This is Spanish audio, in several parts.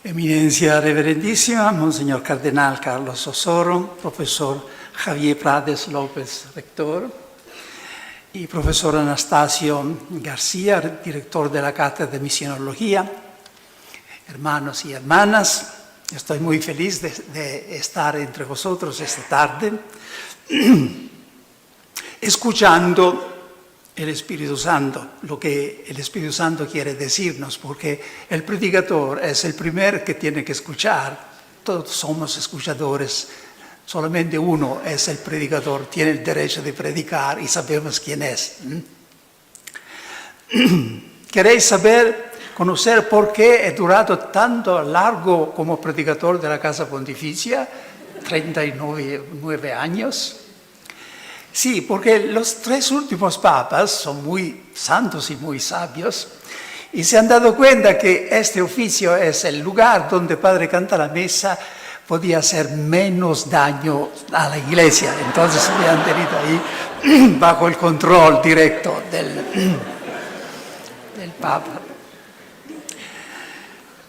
Eminencia Reverendísima, Monseñor Cardenal Carlos Osoro, profesor Javier Prades López, rector, y profesor Anastasio García, director de la Cátedra de Misionología, hermanos y hermanas, estoy muy feliz de estar entre vosotros esta tarde, escuchando el Espíritu Santo, lo que el Espíritu Santo quiere decirnos, porque el predicador es el primero que tiene que escuchar. Todos somos escuchadores, solamente uno es el predicador, tiene el derecho de predicar y sabemos quién es. ¿Queréis conocer por qué he durado tanto largo como predicador de la Casa Pontificia? 39 años. Sí, porque los 3 últimos papas son muy santos y muy sabios y se han dado cuenta que este oficio es el lugar donde Padre canta la misa, podía hacer menos daño a la Iglesia. Entonces me han tenido ahí bajo el control directo del Papa.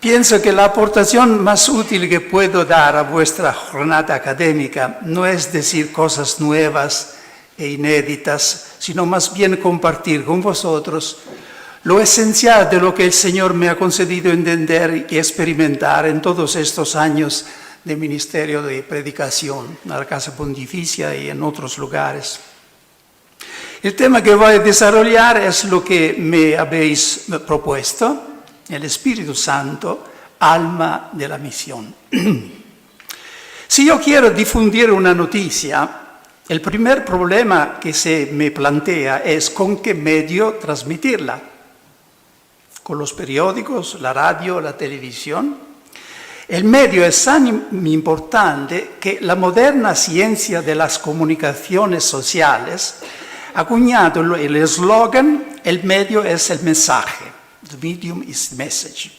Pienso que la aportación más útil que puedo dar a vuestra jornada académica no es decir cosas nuevas e inéditas, sino más bien compartir con vosotros lo esencial de lo que el Señor me ha concedido entender y experimentar en todos estos años de ministerio de predicación en la Casa Pontificia y en otros lugares. El tema que voy a desarrollar es lo que me habéis propuesto, el Espíritu Santo, alma de la misión. Si yo quiero difundir una noticia, el primer problema que se me plantea es con qué medio transmitirla. Con los periódicos, la radio, la televisión. El medio es tan importante que la moderna ciencia de las comunicaciones sociales ha acuñado el eslogan: el medio es el mensaje. The medium is the message.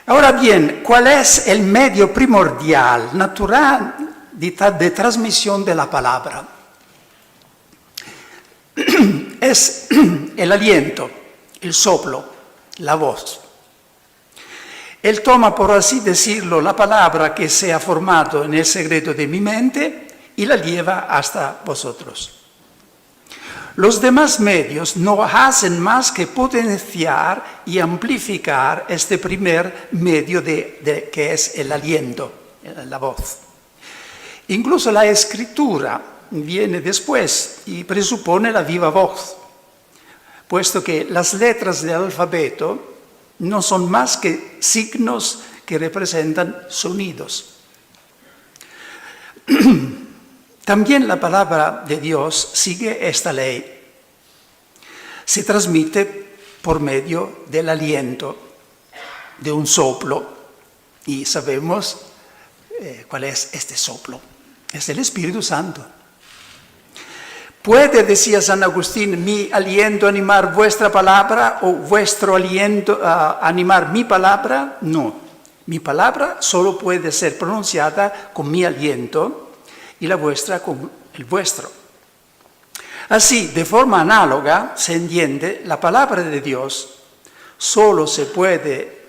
Ahora bien, ¿cuál es el medio primordial, natural, de transmisión de la palabra? Es el aliento, el soplo, la voz. Él toma, por así decirlo, la palabra que se ha formado en el secreto de mi mente y la lleva hasta vosotros. Los demás medios no hacen más que potenciar y amplificar este primer medio que es el aliento, la voz. Incluso la escritura viene después y presupone la viva voz, puesto que las letras del alfabeto no son más que signos que representan sonidos. También la palabra de Dios sigue esta ley. Se transmite por medio del aliento, de un soplo, y sabemos cuál es este soplo. Es el Espíritu Santo. ¿Puede, decía San Agustín, mi aliento animar vuestra palabra o vuestro aliento animar mi palabra? No. Mi palabra solo puede ser pronunciada con mi aliento y la vuestra con el vuestro. Así, de forma análoga, se entiende, la palabra de Dios solo se puede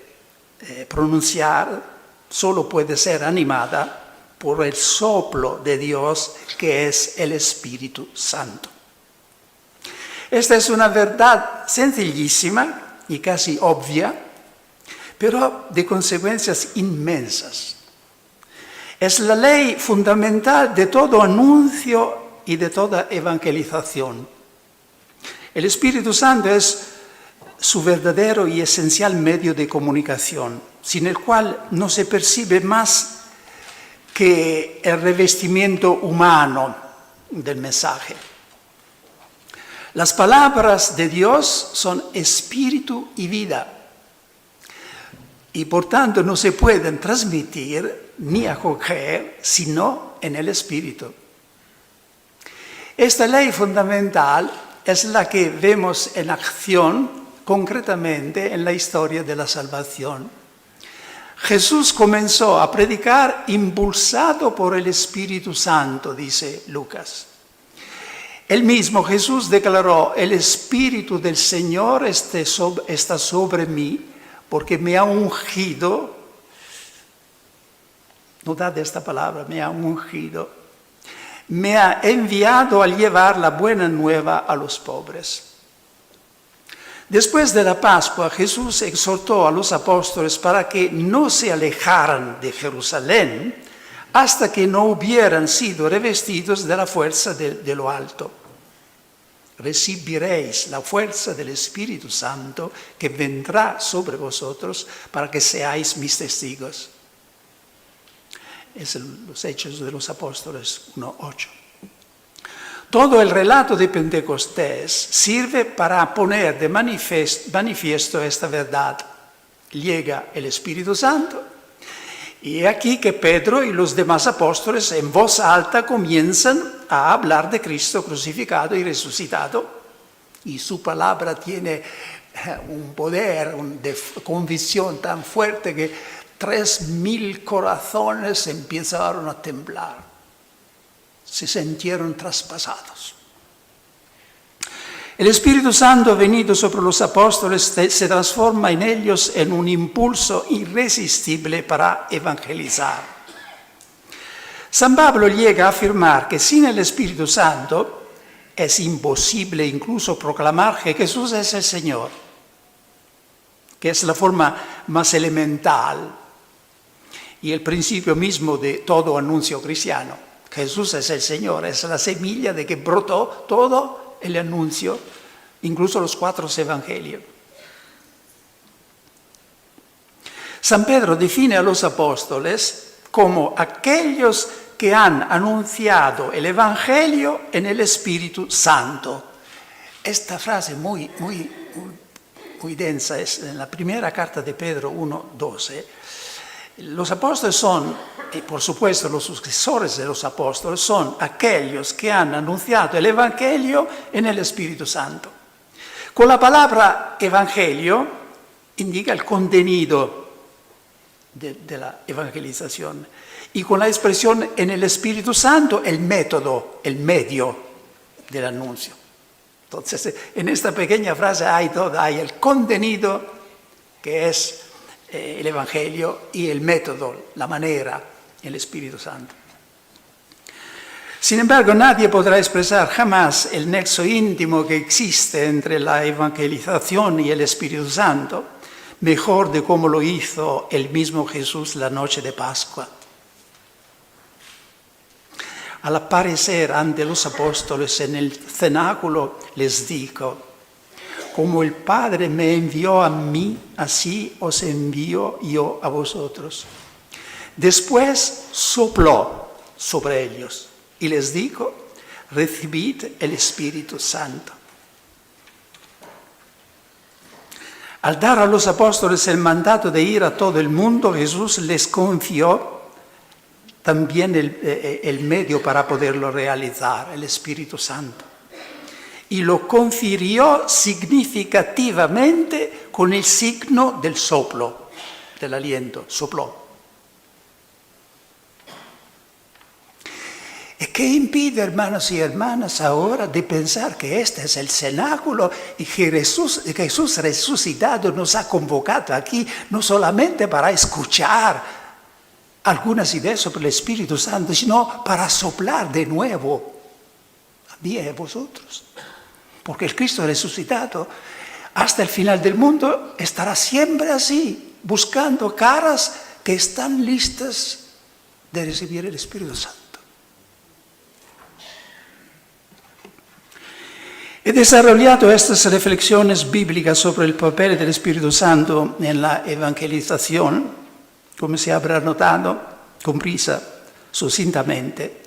pronunciar, solo puede ser animada por el soplo de Dios, que es el Espíritu Santo. Esta es una verdad sencillísima y casi obvia, pero de consecuencias inmensas. Es la ley fundamental de todo anuncio y de toda evangelización. El Espíritu Santo es su verdadero y esencial medio de comunicación, sin el cual no se percibe más que el revestimiento humano del mensaje. Las palabras de Dios son espíritu y vida, y por tanto no se pueden transmitir ni acoger sino en el espíritu. Esta ley fundamental es la que vemos en acción concretamente en la historia de la salvación. Jesús comenzó a predicar impulsado por el Espíritu Santo, dice Lucas. El mismo Jesús declaró: el Espíritu del Señor está sobre mí, porque me ha ungido notad esta palabra, me ha ungido, me ha enviado a llevar la buena nueva a los pobres. Después de la Pascua, Jesús exhortó a los apóstoles para que no se alejaran de Jerusalén hasta que no hubieran sido revestidos de la fuerza de lo alto. Recibiréis la fuerza del Espíritu Santo que vendrá sobre vosotros para que seáis mis testigos. Es los Hechos de los Apóstoles 1:8. Todo el relato de Pentecostés sirve para poner de manifiesto esta verdad. Llega el Espíritu Santo y aquí que Pedro y los demás apóstoles en voz alta comienzan a hablar de Cristo crucificado y resucitado, y su palabra tiene un poder de convicción tan fuerte que 3.000 corazones empezaron a temblar. Se sintieron traspasados. El Espíritu Santo venido sobre los apóstoles se transforma en ellos en un impulso irresistible para evangelizar. San Pablo llega a afirmar que sin el Espíritu Santo es imposible incluso proclamar que Jesús es el Señor, que es la forma más elemental y el principio mismo de todo anuncio cristiano. Jesús es el Señor, es la semilla de que brotó todo el anuncio, incluso los 4 evangelios. San Pedro define a los apóstoles como aquellos que han anunciado el Evangelio en el Espíritu Santo. Esta frase muy densa es en la primera carta de Pedro 1:12. Los apóstoles son, y por supuesto los sucesores de los apóstoles, son aquellos que han anunciado el Evangelio en el Espíritu Santo. Con la palabra Evangelio indica el contenido de la evangelización, y con la expresión en el Espíritu Santo el método, el medio del anuncio. Entonces, en esta pequeña frase hay el contenido, que es el Evangelio, y el método, la manera, el Espíritu Santo. Sin embargo, nadie podrá expresar jamás el nexo íntimo que existe entre la evangelización y el Espíritu Santo mejor de cómo lo hizo el mismo Jesús la noche de Pascua. Al aparecer ante los apóstoles en el cenáculo, les dijo: como el Padre me envió a mí, así os envío yo a vosotros. Después sopló sobre ellos y les dijo: recibid el Espíritu Santo. Al dar a los apóstoles el mandato de ir a todo el mundo, Jesús les confió también el medio para poderlo realizar, el Espíritu Santo. Y lo confirió significativamente con el signo del soplo, del aliento, sopló. ¿Y qué impide, hermanos y hermanas, ahora de pensar que este es el cenáculo y que Jesús resucitado nos ha convocado aquí no solamente para escuchar algunas ideas sobre el Espíritu Santo, sino para soplar de nuevo a mí y a vosotros? Porque el Cristo resucitado hasta el final del mundo estará siempre así, buscando caras que están listas de recibir el Espíritu Santo. He desarrollado estas reflexiones bíblicas sobre el papel del Espíritu Santo en la evangelización, como se habrá notado, con prisa, sucintamente,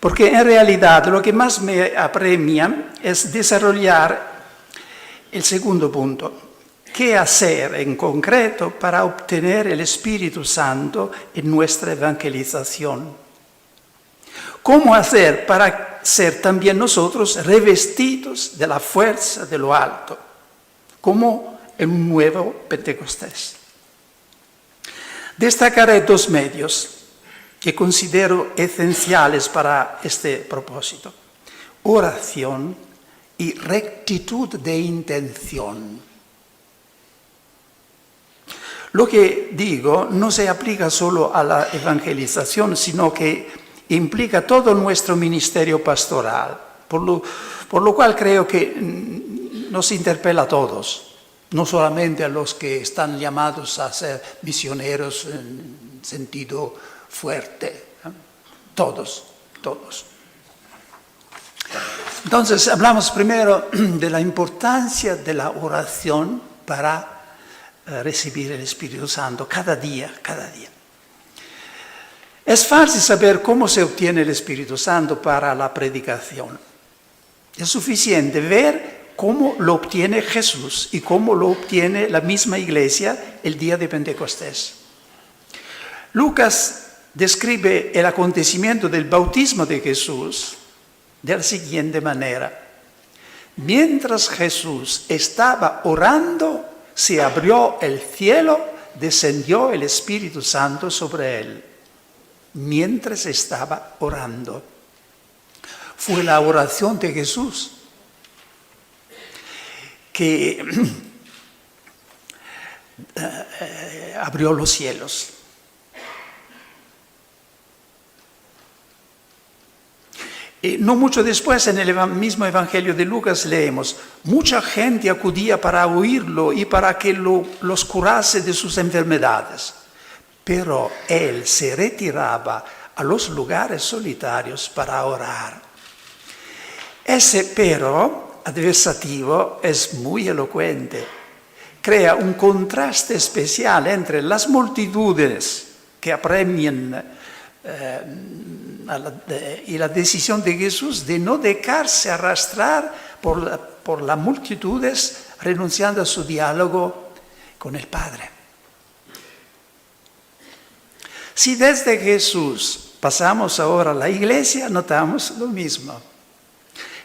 porque en realidad lo que más me apremia es desarrollar el segundo punto: ¿qué hacer en concreto para obtener el Espíritu Santo en nuestra evangelización? ¿Cómo hacer para ser también nosotros revestidos de la fuerza de lo alto, como en un nuevo Pentecostés? Destacaré 2 medios que considero esenciales para este propósito: oración y rectitud de intención. Lo que digo no se aplica solo a la evangelización, sino que implica todo nuestro ministerio pastoral, por lo cual creo que nos interpela a todos, no solamente a los que están llamados a ser misioneros en sentido fuerte, todos. Entonces, hablamos primero de la importancia de la oración para recibir el Espíritu Santo cada día. Es fácil saber cómo se obtiene el Espíritu Santo para la predicación. Es suficiente ver cómo lo obtiene Jesús y cómo lo obtiene la misma iglesia el día de Pentecostés. Lucas describe el acontecimiento del bautismo de Jesús de la siguiente manera. Mientras Jesús estaba orando, se abrió el cielo, descendió el Espíritu Santo sobre él. Mientras estaba orando. Fue la oración de Jesús que abrió los cielos. No mucho después, en el mismo Evangelio de Lucas, leemos: mucha gente acudía para oírlo y para que los curase de sus enfermedades. Pero él se retiraba a los lugares solitarios para orar. Ese pero adversativo es muy elocuente. Crea un contraste especial entre las multitudes que apremian y la decisión de Jesús de no dejarse arrastrar por las multitudes, renunciando a su diálogo con el Padre. Si desde Jesús pasamos ahora a la iglesia, notamos lo mismo.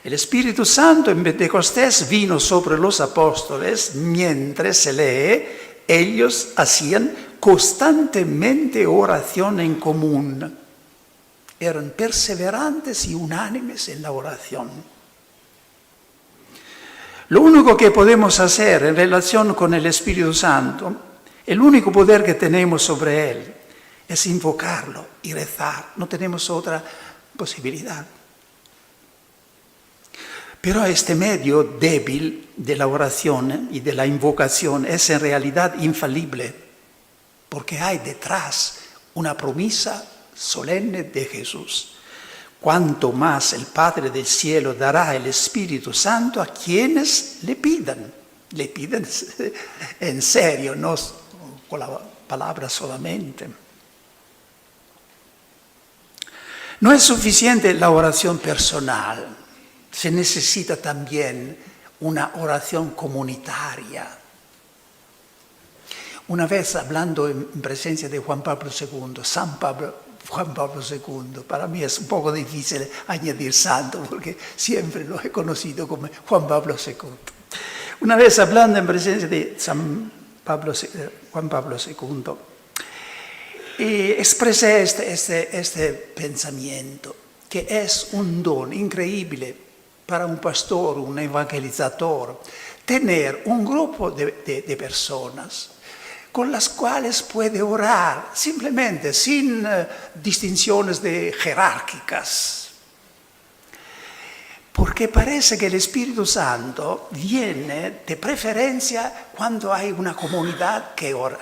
El Espíritu Santo en Pentecostés vino sobre los apóstoles, mientras se lee, ellos hacían constantemente oración en común. Eran perseverantes y unánimes en la oración. Lo único que podemos hacer en relación con el Espíritu Santo, el único poder que tenemos sobre él, es invocarlo y rezar. No tenemos otra posibilidad. Pero este medio débil de la oración y de la invocación es en realidad infalible, porque hay detrás una promesa solemne de Jesús. Cuanto más el Padre del cielo dará el Espíritu Santo a quienes le pidan. Le piden en serio, no con la palabra solamente. No es suficiente la oración personal. Se necesita también una oración comunitaria. Una vez hablando en presencia de Juan Pablo II, Juan Pablo II, para mí es un poco difícil añadir santo porque siempre lo he conocido como Juan Pablo II. Una vez hablando en presencia de Juan Pablo II, expresé este pensamiento, que es un don increíble para un pastor, un evangelizador, tener un grupo de personas con las cuales puede orar, simplemente, sin distinciones jerárquicas. Porque parece que el Espíritu Santo viene de preferencia cuando hay una comunidad que ora,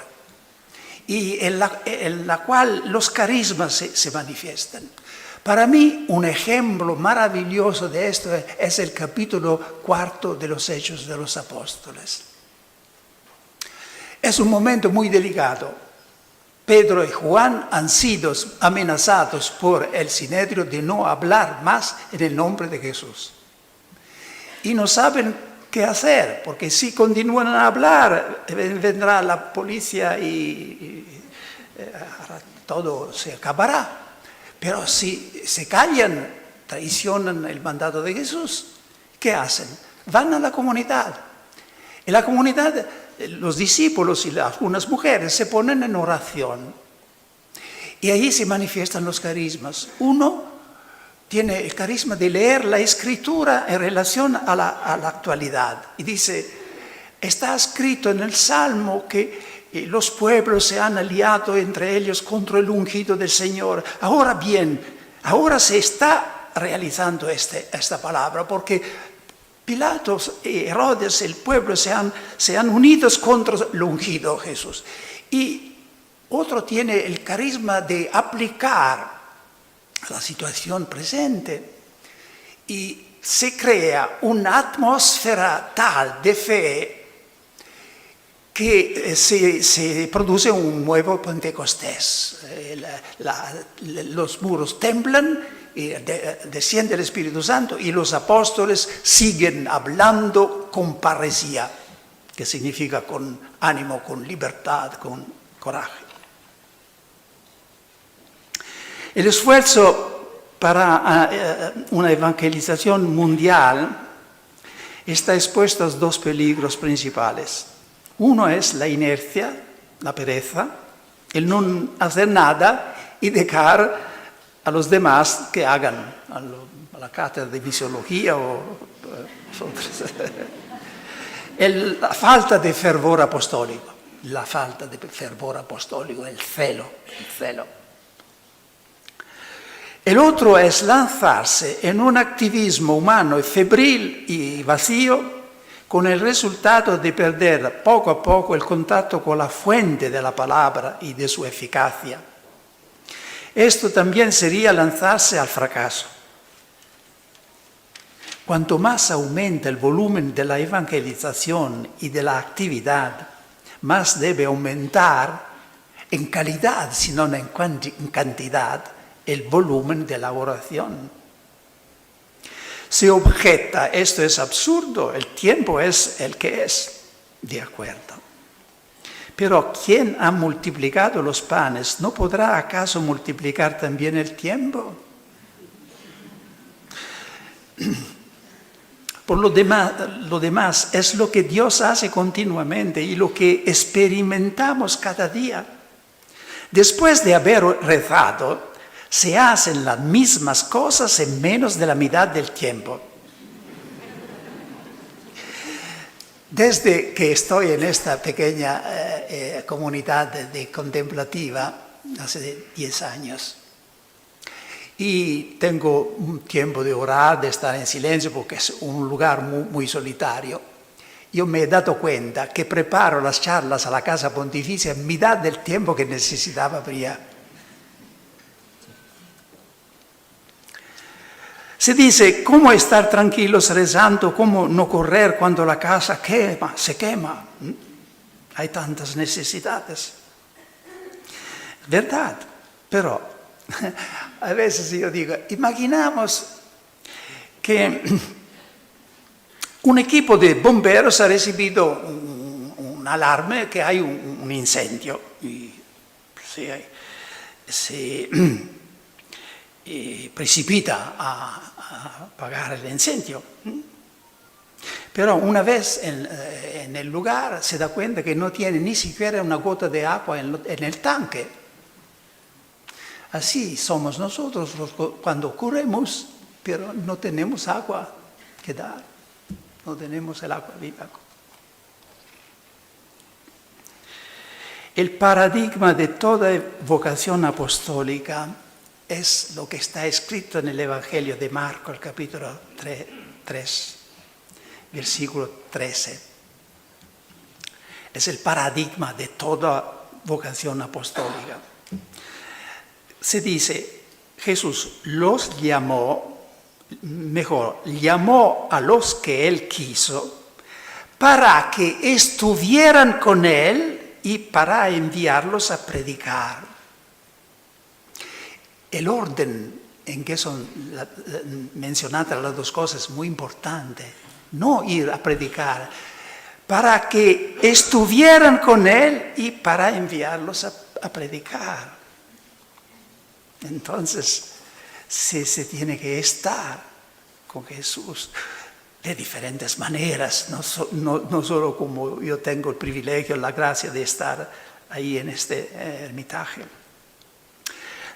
y en la cual los carismas se manifiestan. Para mí, un ejemplo maravilloso de esto es el capítulo 4 de los Hechos de los Apóstoles. Es un momento muy delicado. Pedro y Juan han sido amenazados por el Sinedrio de no hablar más en el nombre de Jesús. Y no saben qué hacer, porque si continúan a hablar, vendrá la policía y todo se acabará. Pero si se callan, traicionan el mandato de Jesús, ¿qué hacen? Van a la comunidad. En la comunidad, los discípulos y algunas mujeres se ponen en oración. Y ahí se manifiestan los carismas. Uno tiene el carisma de leer la Escritura en relación a la actualidad. Y dice, está escrito en el Salmo que los pueblos se han aliado entre ellos contra el ungido del Señor. Ahora bien, ahora se está realizando esta palabra, porque Pilatos y Herodes, el pueblo, se han unidos contra el ungido Jesús. Y otro tiene el carisma de aplicar la situación presente y se crea una atmósfera tal de fe que se produce un nuevo Pentecostés. Los muros temblan y desciende el Espíritu Santo y los apóstoles siguen hablando con parresía, que significa con ánimo, con libertad, con coraje. El esfuerzo para una evangelización mundial está expuesto a dos peligros principales. Uno es la inercia, la pereza, el no hacer nada y dejar a los demás que hagan, a la cátedra de misiología o la falta de fervor apostólico, el celo. El otro es lanzarse en un activismo humano febril y vacío, con el resultado de perder poco a poco el contacto con la fuente de la palabra y de su eficacia. Esto también sería lanzarse al fracaso. Cuanto más aumenta el volumen de la evangelización y de la actividad, más debe aumentar en calidad, si no en cantidad, el volumen de la oración. Se objeta, esto es absurdo, el tiempo es el que es, de acuerdo. Pero ¿quién ha multiplicado los panes? ¿No podrá acaso multiplicar también el tiempo? Por lo demás es lo que Dios hace continuamente y lo que experimentamos cada día. Después de haber rezado, se hacen las mismas cosas en menos de la mitad del tiempo. Desde que estoy en esta pequeña comunidad de contemplativa, hace 10 años, y tengo un tiempo de orar, de estar en silencio, porque es un lugar muy solitario, yo me he dado cuenta que preparo las charlas a la Casa Pontificia en mitad del tiempo que necesitaba ya. Se dice, ¿cómo estar tranquilos rezando? ¿Cómo no correr cuando la casa se quema? Hay tantas necesidades. ¿Verdad? Pero a veces yo digo, imaginamos que un equipo de bomberos ha recibido un alarme que hay un incendio y se precipita a apagar el incendio. Pero una vez en el lugar se da cuenta que no tiene ni siquiera una gota de agua en el tanque. Así somos nosotros cuando corremos, pero no tenemos agua que dar, no tenemos el agua viva. El paradigma de toda vocación apostólica es lo que está escrito en el Evangelio de Marco, el capítulo 3, versículo 13. Es el paradigma de toda vocación apostólica. Se dice, Jesús los llamó a los que Él quiso para que estuvieran con Él y para enviarlos a predicar. El orden en que son mencionadas las dos cosas es muy importante. No ir a predicar, para que estuvieran con Él y para enviarlos a predicar. Entonces, se tiene que estar con Jesús de diferentes maneras, no solo como yo tengo el privilegio, la gracia de estar ahí en este ermitaje.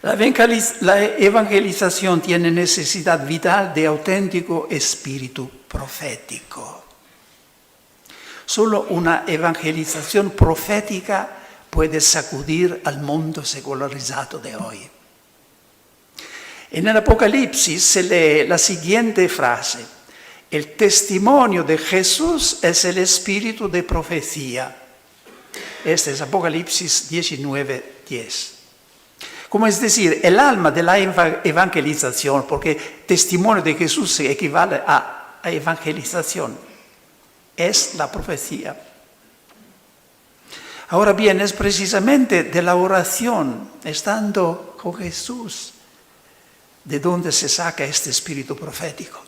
La evangelización tiene necesidad vital de auténtico espíritu profético. Solo una evangelización profética puede sacudir al mundo secularizado de hoy. En el Apocalipsis se lee la siguiente frase: el testimonio de Jesús es el espíritu de profecía. Este es Apocalipsis 19:10. Como es decir, el alma de la evangelización, porque testimonio de Jesús equivale a evangelización, es la profecía. Ahora bien, es precisamente de la oración, estando con Jesús, de donde se saca este espíritu profético.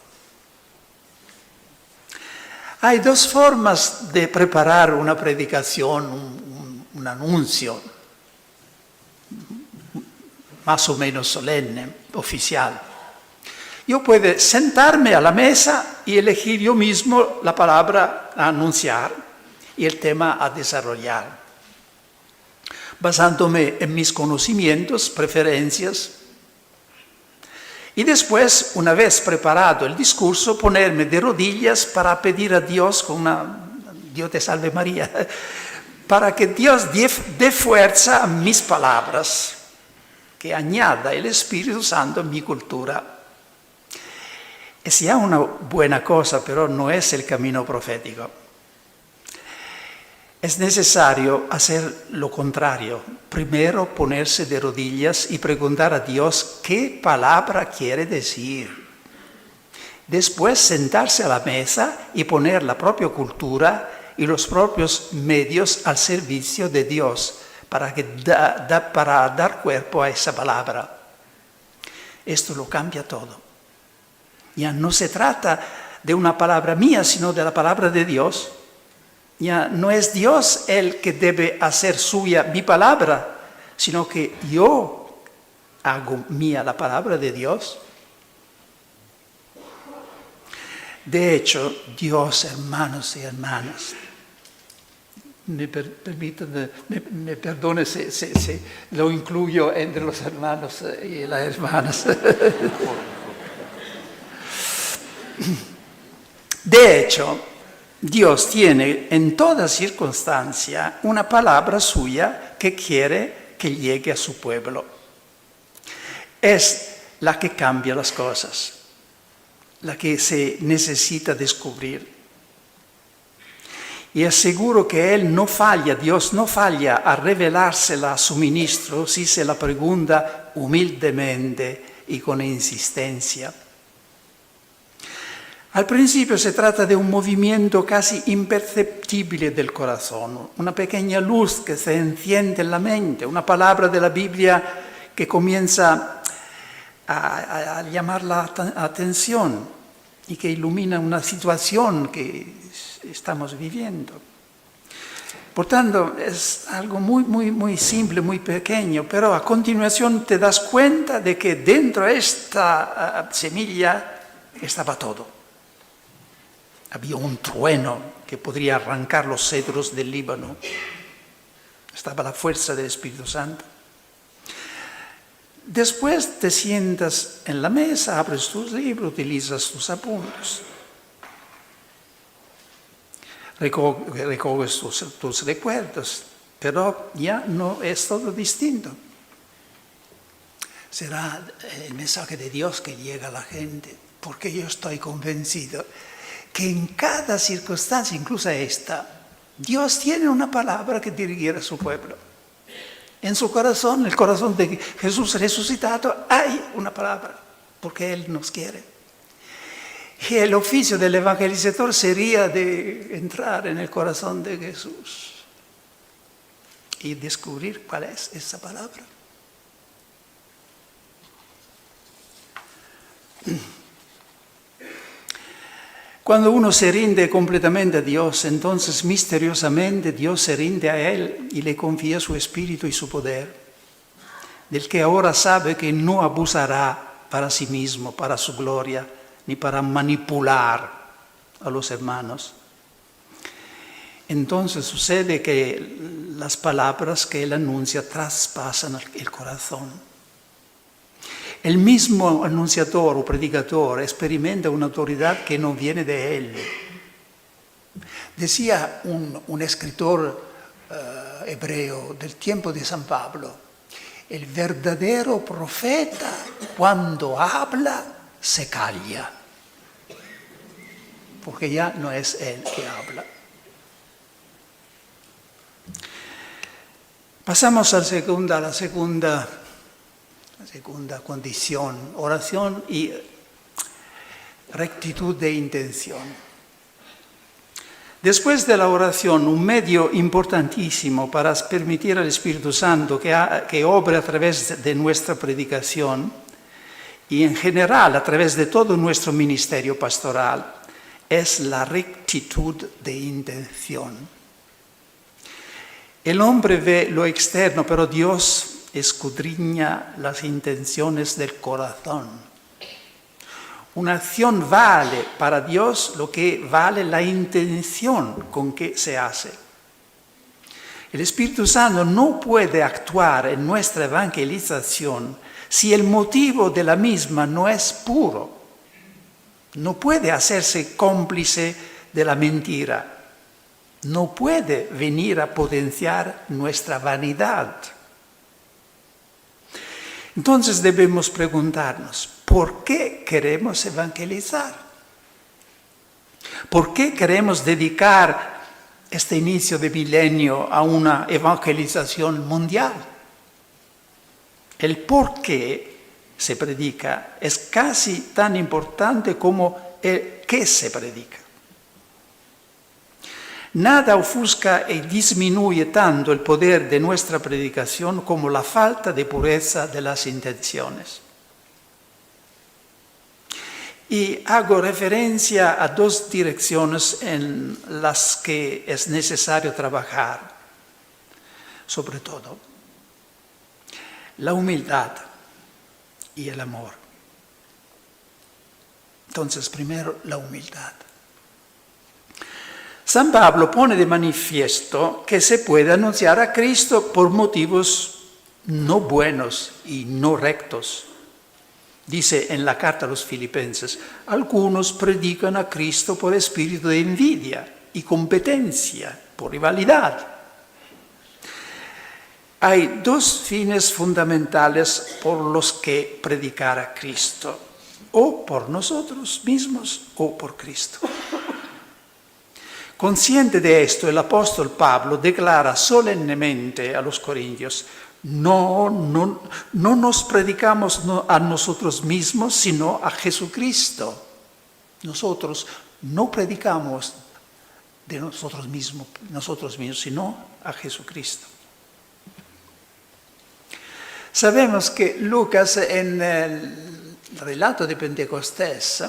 Hay dos formas de preparar una predicación, un anuncio, más o menos solemne, oficial. Yo puedo sentarme a la mesa y elegir yo mismo la palabra a anunciar y el tema a desarrollar, basándome en mis conocimientos, preferencias. Y después, una vez preparado el discurso, ponerme de rodillas para pedir a Dios con una Dios te salve María, para que Dios dé fuerza a mis palabras, que añada el Espíritu Santo en mi cultura. Es ya una buena cosa, pero no es el camino profético. Es necesario hacer lo contrario. Primero ponerse de rodillas y preguntar a Dios qué palabra quiere decir. Después sentarse a la mesa y poner la propia cultura y los propios medios al servicio de Dios para dar cuerpo a esa palabra. Esto lo cambia todo. Ya no se trata de una palabra mía, sino de la palabra de Dios. Ya no es Dios el que debe hacer suya mi palabra, sino que yo hago mía la palabra de Dios. De hecho, Dios, hermanos y hermanas, me perdone si lo incluyo entre los hermanos y las hermanas. De hecho, Dios tiene en toda circunstancia una palabra suya que quiere que llegue a su pueblo. Es la que cambia las cosas, la que se necesita descubrir. Y es seguro que Él no falla, Dios no falla a revelársela a su ministro si se la pregunta humildemente y con insistencia. Al principio se trata de un movimiento casi imperceptible del corazón, una pequeña luz que se enciende en la mente, una palabra de la Biblia que comienza a llamar la atención y que ilumina una situación que estamos viviendo. Por tanto, es algo muy simple, muy pequeño, pero a continuación te das cuenta de que dentro de esta semilla estaba todo. Había un trueno que podría arrancar los cedros del Líbano. Estaba la fuerza del Espíritu Santo. Después te sientas en la mesa, abres tus libros, utilizas tus apuntes. Recoges tus recuerdos, pero ya no es todo distinto. Será el mensaje de Dios que llega a la gente, porque yo estoy convencido que en cada circunstancia, incluso esta, Dios tiene una palabra que dirigir a su pueblo. En su corazón, el corazón de Jesús resucitado, hay una palabra, porque Él nos quiere. Y el oficio del evangelizador sería de entrar en el corazón de Jesús y descubrir cuál es esa palabra. Cuando uno se rinde completamente a Dios, entonces misteriosamente Dios se rinde a Él y le confía su espíritu y su poder, del que ahora sabe que no abusará para sí mismo, para su gloria, ni para manipular a los hermanos. Entonces sucede que las palabras que Él anuncia traspasan el corazón. El mismo anunciador o predicador experimenta una autoridad que no viene de él. Decía un escritor hebreo del tiempo de San Pablo. El verdadero profeta, cuando habla, se calla, porque ya no es él que habla. Pasamos a la segunda condición, oración y rectitud de intención. Después de la oración, un medio importantísimo para permitir al Espíritu Santo que obre a través de nuestra predicación y en general a través de todo nuestro ministerio pastoral es la rectitud de intención. El hombre ve lo externo, pero Dios escudriña las intenciones del corazón. Una acción vale para Dios lo que vale la intención con que se hace. El Espíritu Santo no puede actuar en nuestra evangelización si el motivo de la misma no es puro. No puede hacerse cómplice de la mentira. No puede venir a potenciar nuestra vanidad. Entonces debemos preguntarnos, ¿por qué queremos evangelizar? ¿Por qué queremos dedicar este inicio de milenio a una evangelización mundial? El por qué se predica es casi tan importante como el qué se predica. Nada ofusca y disminuye tanto el poder de nuestra predicación como la falta de pureza de las intenciones. Y hago referencia a dos direcciones en las que es necesario trabajar, sobre todo. La humildad y el amor. Entonces, primero, la humildad. San Pablo pone de manifiesto que se puede anunciar a Cristo por motivos no buenos y no rectos. Dice en la carta a los Filipenses, algunos predican a Cristo por espíritu de envidia y competencia, por rivalidad. Hay dos fines fundamentales por los que predicar a Cristo, o por nosotros mismos o por Cristo. Consciente de esto, el apóstol Pablo declara solemnemente a los corintios, no nos predicamos a nosotros mismos, sino a Jesucristo. Nosotros no predicamos de nosotros mismos, sino a Jesucristo. Sabemos que Lucas en el relato de Pentecostés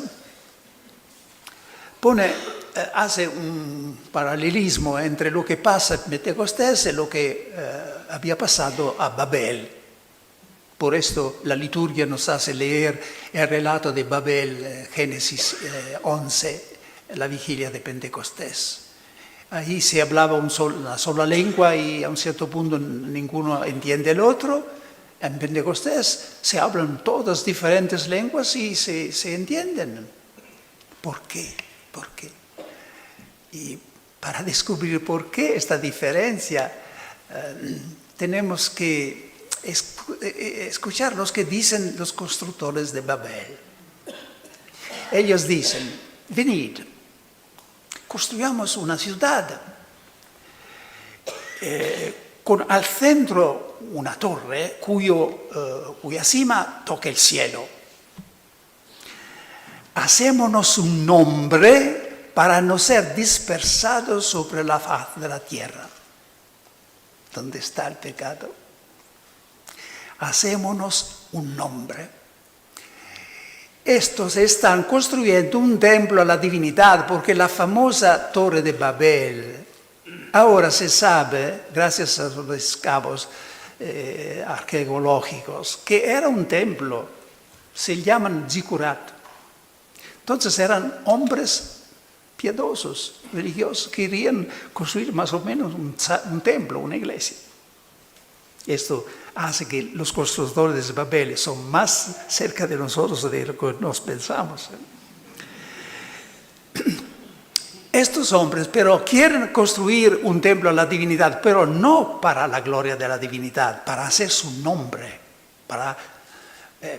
hace un paralelismo entre lo que pasa en Pentecostés y lo que había pasado a Babel. Por esto la liturgia nos hace leer el relato de Babel, Génesis 11, la vigilia de Pentecostés. Ahí se hablaba una sola lengua y a un cierto punto ninguno entiende el otro. En Pentecostés se hablan todas diferentes lenguas y se entienden. ¿Por qué? ¿Por qué? Y para descubrir por qué esta diferencia, tenemos que escuchar lo que dicen los constructores de Babel. Ellos dicen, venid, construyamos una ciudad con al centro una torre cuya cima toca el cielo. Hacémonos un nombre para no ser dispersados sobre la faz de la tierra. ¿Dónde está el pecado? Hacémonos un nombre. Estos están construyendo un templo a la divinidad porque la famosa Torre de Babel, ahora se sabe, gracias a los excavos arqueológicos, que era un templo, se llaman zikurat. Entonces eran hombres piadosos, religiosos, querían construir más o menos un templo, una iglesia. Esto hace que los constructores de Babel son más cerca de nosotros de lo que nos pensamos. Estos hombres, pero quieren construir un templo a la divinidad, pero no para la gloria de la divinidad, para hacer su nombre,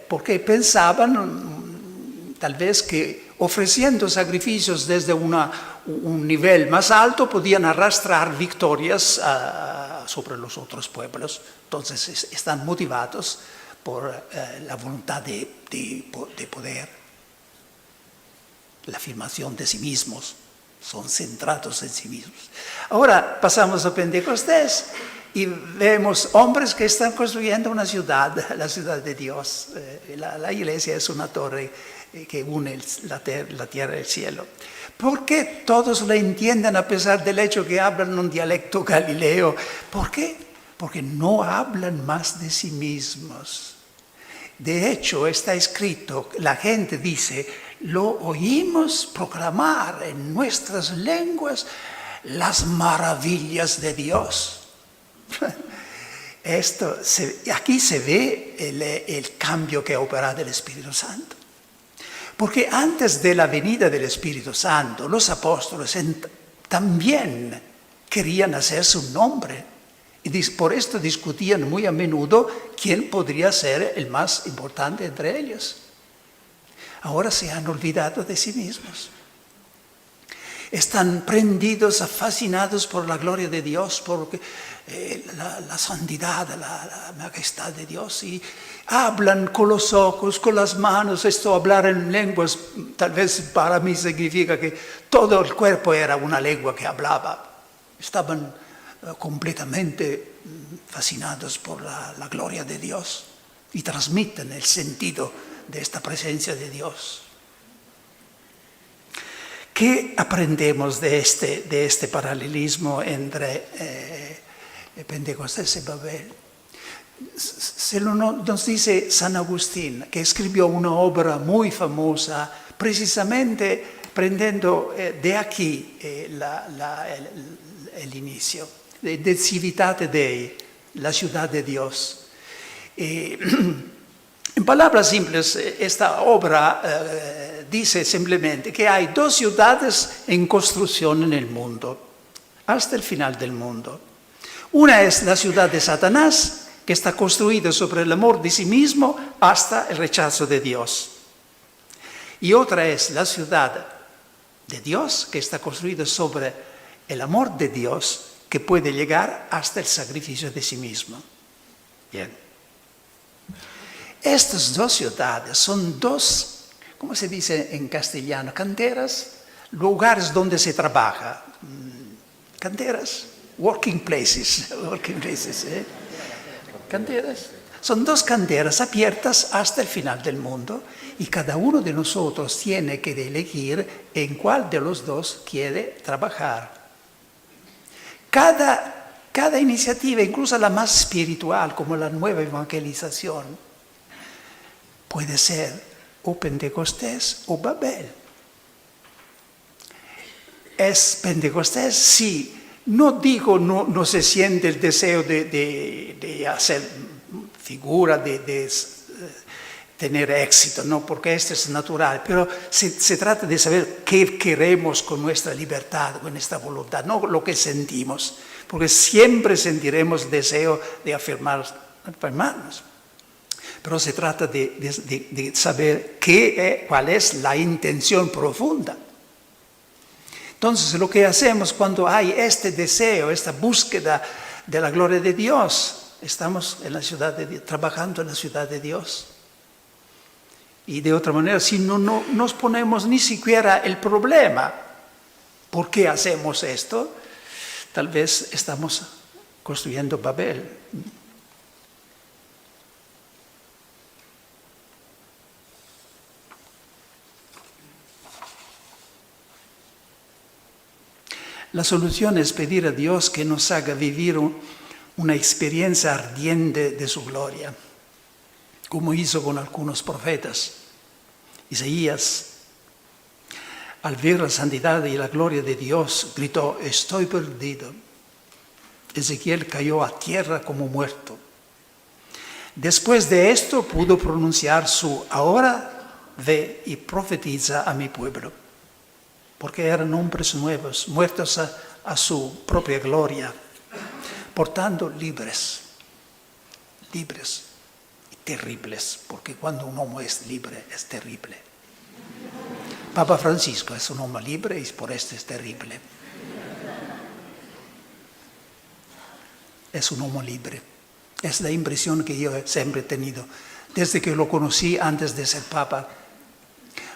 porque pensaban tal vez que ofreciendo sacrificios desde un nivel más alto podían arrastrar victorias sobre los otros pueblos. Entonces están motivados por la voluntad de poder, la afirmación de sí mismos. Son centrados en sí mismos. Ahora pasamos a Pentecostés y vemos hombres que están construyendo una ciudad, la ciudad de Dios. La iglesia es una torre que une la tierra y el cielo. ¿Por qué todos la entienden a pesar del hecho que hablan un dialecto galileo? ¿Por qué? Porque no hablan más de sí mismos. De hecho, está escrito, la gente dice, lo oímos proclamar en nuestras lenguas las maravillas de Dios. Aquí se ve el cambio que ha operado el Espíritu Santo. Porque antes de la venida del Espíritu Santo, los apóstoles también querían hacer su nombre. Y por esto discutían muy a menudo quién podría ser el más importante entre ellos. Ahora se han olvidado de sí mismos. Están prendidos, fascinados por la gloria de Dios, por la santidad, la majestad de Dios. Y hablan con los ojos, con las manos. Esto hablar en lenguas, tal vez para mí significa que todo el cuerpo era una lengua que hablaba. Estaban completamente fascinados por la gloria de Dios y transmiten el sentido de esta presencia de Dios. ¿Qué aprendemos de este paralelismo entre Pentecostés y Babel? Nos dice San Agustín, que escribió una obra muy famosa, precisamente prendiendo de aquí el inicio, de Civitate Dei, la ciudad de Dios. En palabras simples, esta obra dice simplemente que hay dos ciudades en construcción en el mundo, hasta el final del mundo. Una es la ciudad de Satanás, que está construida sobre el amor de sí mismo hasta el rechazo de Dios. Y otra es la ciudad de Dios, que está construida sobre el amor de Dios, que puede llegar hasta el sacrificio de sí mismo. Bien. Estas dos ciudades son dos, ¿cómo se dice en castellano? Canteras, lugares donde se trabaja. Canteras, working places, Canteras. Son dos canteras abiertas hasta el final del mundo y cada uno de nosotros tiene que elegir en cuál de los dos quiere trabajar. Cada iniciativa, incluso la más espiritual, como la nueva evangelización, puede ser o Pentecostés o Babel. ¿Es Pentecostés? Sí. No digo, no se siente el deseo de hacer figura, de tener éxito, no, porque esto es natural, pero se trata de saber qué queremos con nuestra libertad, con nuestra voluntad, no lo que sentimos, porque siempre sentiremos deseo de afirmarnos. Pero se trata de saber cuál es la intención profunda. Entonces, lo que hacemos cuando hay este deseo, esta búsqueda de la gloria de Dios, estamos en la ciudad de Dios, trabajando en la ciudad de Dios. Y de otra manera, si no nos ponemos ni siquiera el problema, ¿por qué hacemos esto? Tal vez estamos construyendo Babel. La solución es pedir a Dios que nos haga vivir una experiencia ardiente de su gloria, como hizo con algunos profetas. Isaías, al ver la santidad y la gloria de Dios, gritó: estoy perdido. Ezequiel cayó a tierra como muerto. Después de esto pudo pronunciar ahora ve y profetiza a mi pueblo. porque eran hombres nuevos, muertos a su propia gloria, por tanto libres y terribles, porque cuando un hombre es libre es terrible. Papa Francisco es un hombre libre y por esto es terrible. Es un hombre libre. Es la impresión que yo siempre he tenido, desde que lo conocí antes de ser papa,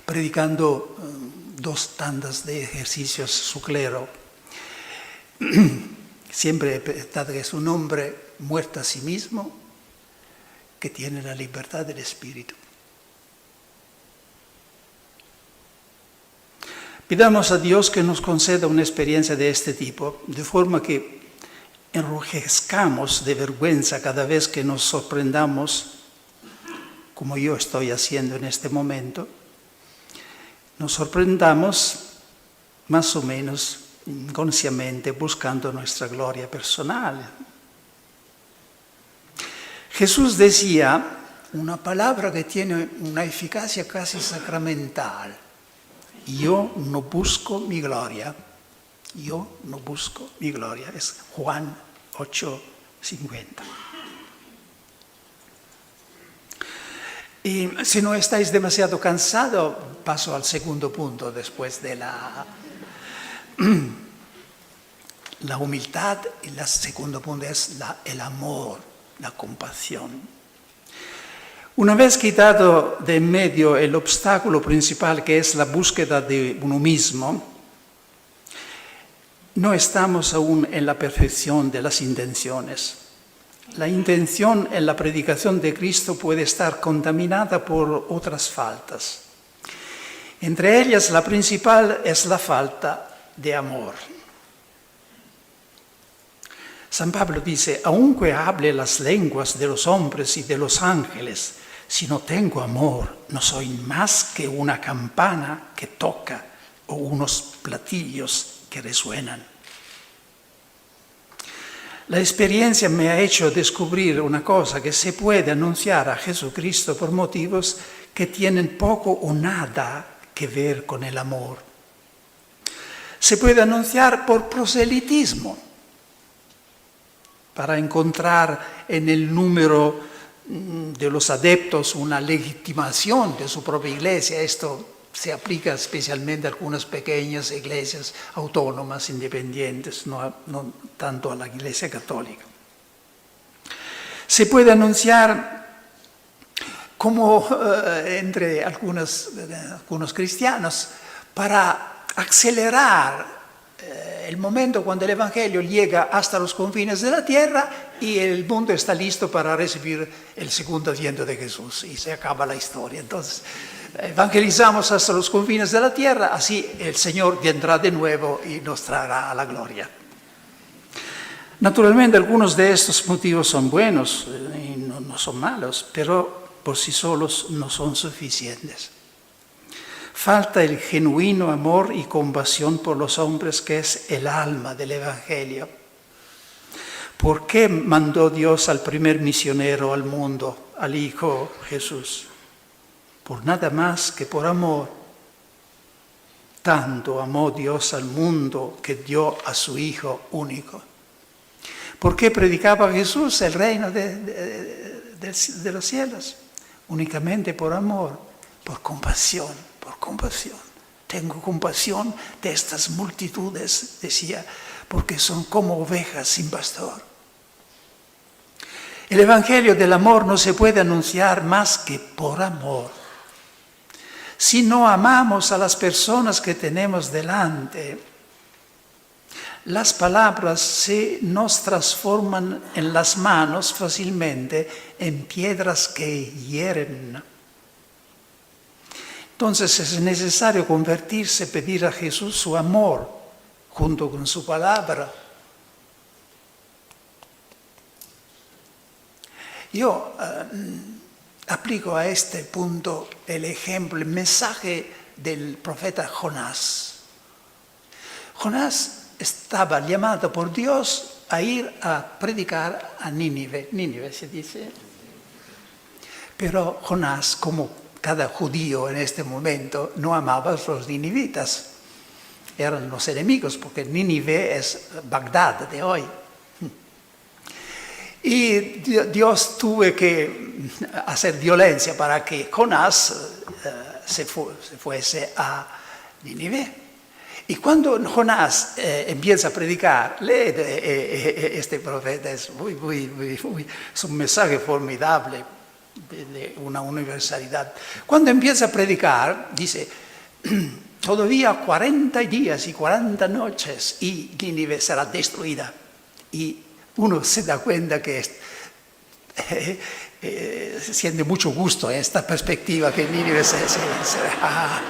predicando 2 tandas de ejercicios su clero. Siempre he pensado que es un hombre muerto a sí mismo, que tiene la libertad del espíritu. Pidamos a Dios que nos conceda una experiencia de este tipo, de forma que enrojezcamos de vergüenza cada vez que nos sorprendamos, como yo estoy haciendo en este momento, nos sorprendamos más o menos inconscientemente buscando nuestra gloria personal. Jesús decía una palabra que tiene una eficacia casi sacramental: yo no busco mi gloria. Yo no busco mi gloria. Es Juan 8:50. Y si no estáis demasiado cansados, paso al segundo punto después de la humildad. Y el segundo punto es el amor, la compasión. Una vez quitado de en medio el obstáculo principal, que es la búsqueda de uno mismo, no estamos aún en la perfección de las intenciones. La intención en la predicación de Cristo puede estar contaminada por otras faltas. Entre ellas, la principal es la falta de amor. San Pablo dice: aunque hable las lenguas de los hombres y de los ángeles, si no tengo amor, no soy más que una campana que toca o unos platillos que resuenan. La experiencia me ha hecho descubrir una cosa: que se puede anunciar a Jesucristo por motivos que tienen poco o nada que ver con el amor. Se puede anunciar por proselitismo, para encontrar en el número de los adeptos una legitimación de su propia iglesia. Esto se aplica especialmente a algunas pequeñas iglesias autónomas, independientes, no tanto a la Iglesia Católica. Se puede anunciar como entre algunos cristianos para acelerar el momento cuando el Evangelio llega hasta los confines de la tierra y el mundo está listo para recibir el segundo adviento de Jesús y se acaba la historia. Entonces, evangelizamos hasta los confines de la tierra, así el Señor vendrá de nuevo y nos traerá a la gloria. Naturalmente, algunos de estos motivos son buenos y no son malos, pero por sí solos no son suficientes. Falta el genuino amor y compasión por los hombres, que es el alma del Evangelio. ¿Por qué mandó Dios al primer misionero al mundo, al Hijo Jesús? Por nada más que por amor. Tanto amó Dios al mundo que dio a su Hijo único. ¿Por qué predicaba Jesús el reino de los cielos? Únicamente por amor, por compasión. Por compasión. Tengo compasión de estas multitudes, decía, porque son como ovejas sin pastor. El Evangelio del amor no se puede anunciar más que por amor. Si no amamos a las personas que tenemos delante, las palabras se nos transforman en las manos fácilmente en piedras que hieren. Entonces es necesario convertirse, pedir a Jesús su amor junto con su palabra. Yo aplico a este punto el ejemplo, el mensaje del profeta Jonás. Jonás estaba llamado por Dios a ir a predicar a Nínive. Nínive se dice. Pero Jonás, como cada judío en este momento, no amaba a los ninivitas. eran los enemigos, porque Nínive es Bagdad de hoy. Y Dios tuvo que hacer violencia para que Jonás se fuese a Nínive. Y cuando Jonás empieza a predicar, lee este profeta, es un mensaje formidable de una universalidad. Cuando empieza a predicar, dice, todavía 40 días y 40 noches y Nínive será destruida. Y uno se da cuenta que se siente mucho gusto en esta perspectiva que Nínive será.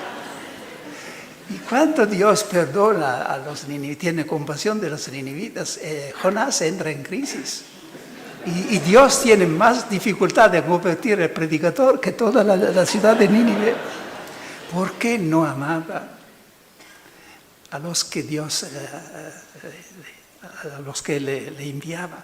Y cuando Dios perdona a los ninivitas, tiene compasión de los ninivitas, Jonás entra en crisis. Y Dios tiene más dificultad de convertir el predicador que toda la ciudad de Nínive. ¿Por qué no amaba a los que Dios, a los que le enviaba?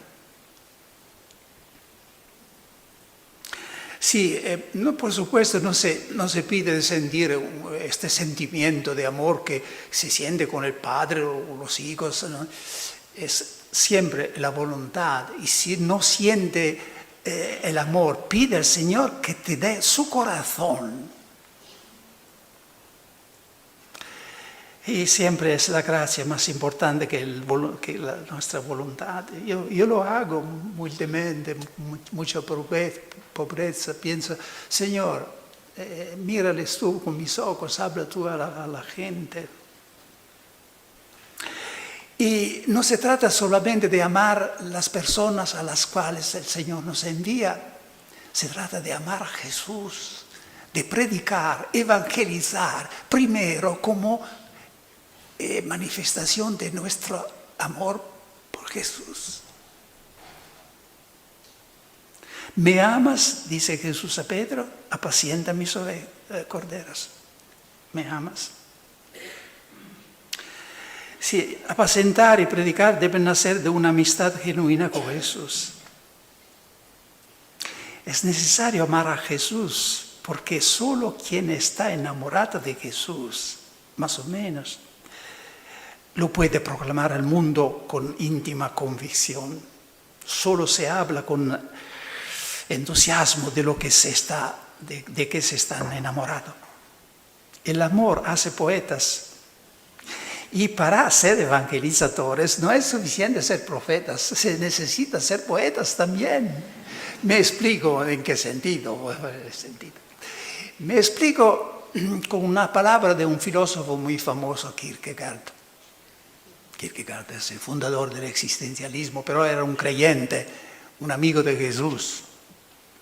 Sí, no, por supuesto no se pide sentir este sentimiento de amor que se siente con el padre o los hijos, ¿no? Es siempre la voluntad. Y si no siente el amor, pide al Señor que te dé su corazón. Y siempre es la gracia más importante que nuestra voluntad. Yo lo hago humildemente, mucha pobreza. Pienso, Señor, mírales tú con mis ojos, habla tú a la gente. Y no se trata solamente de amar las personas a las cuales el Señor nos envía. Se trata de amar a Jesús, de predicar, evangelizar, primero como manifestación de nuestro amor por Jesús. ¿Me amas? Dice Jesús a Pedro, apacienta mis corderos. ¿Me amas? Sí, apacentar y predicar deben nacer de una amistad genuina con Jesús. Es necesario amar a Jesús, porque solo quien está enamorado de Jesús, más o menos, lo puede proclamar al mundo con íntima convicción. Solo se habla con entusiasmo de lo que de que se están enamorados. El amor hace poetas. Y para ser evangelizadores no es suficiente ser profetas, se necesita ser poetas también. Me explico en qué sentido. Me explico con una palabra de un filósofo muy famoso, Kierkegaard. Kierkegaard es el fundador del existencialismo, pero era un creyente, un amigo de Jesús.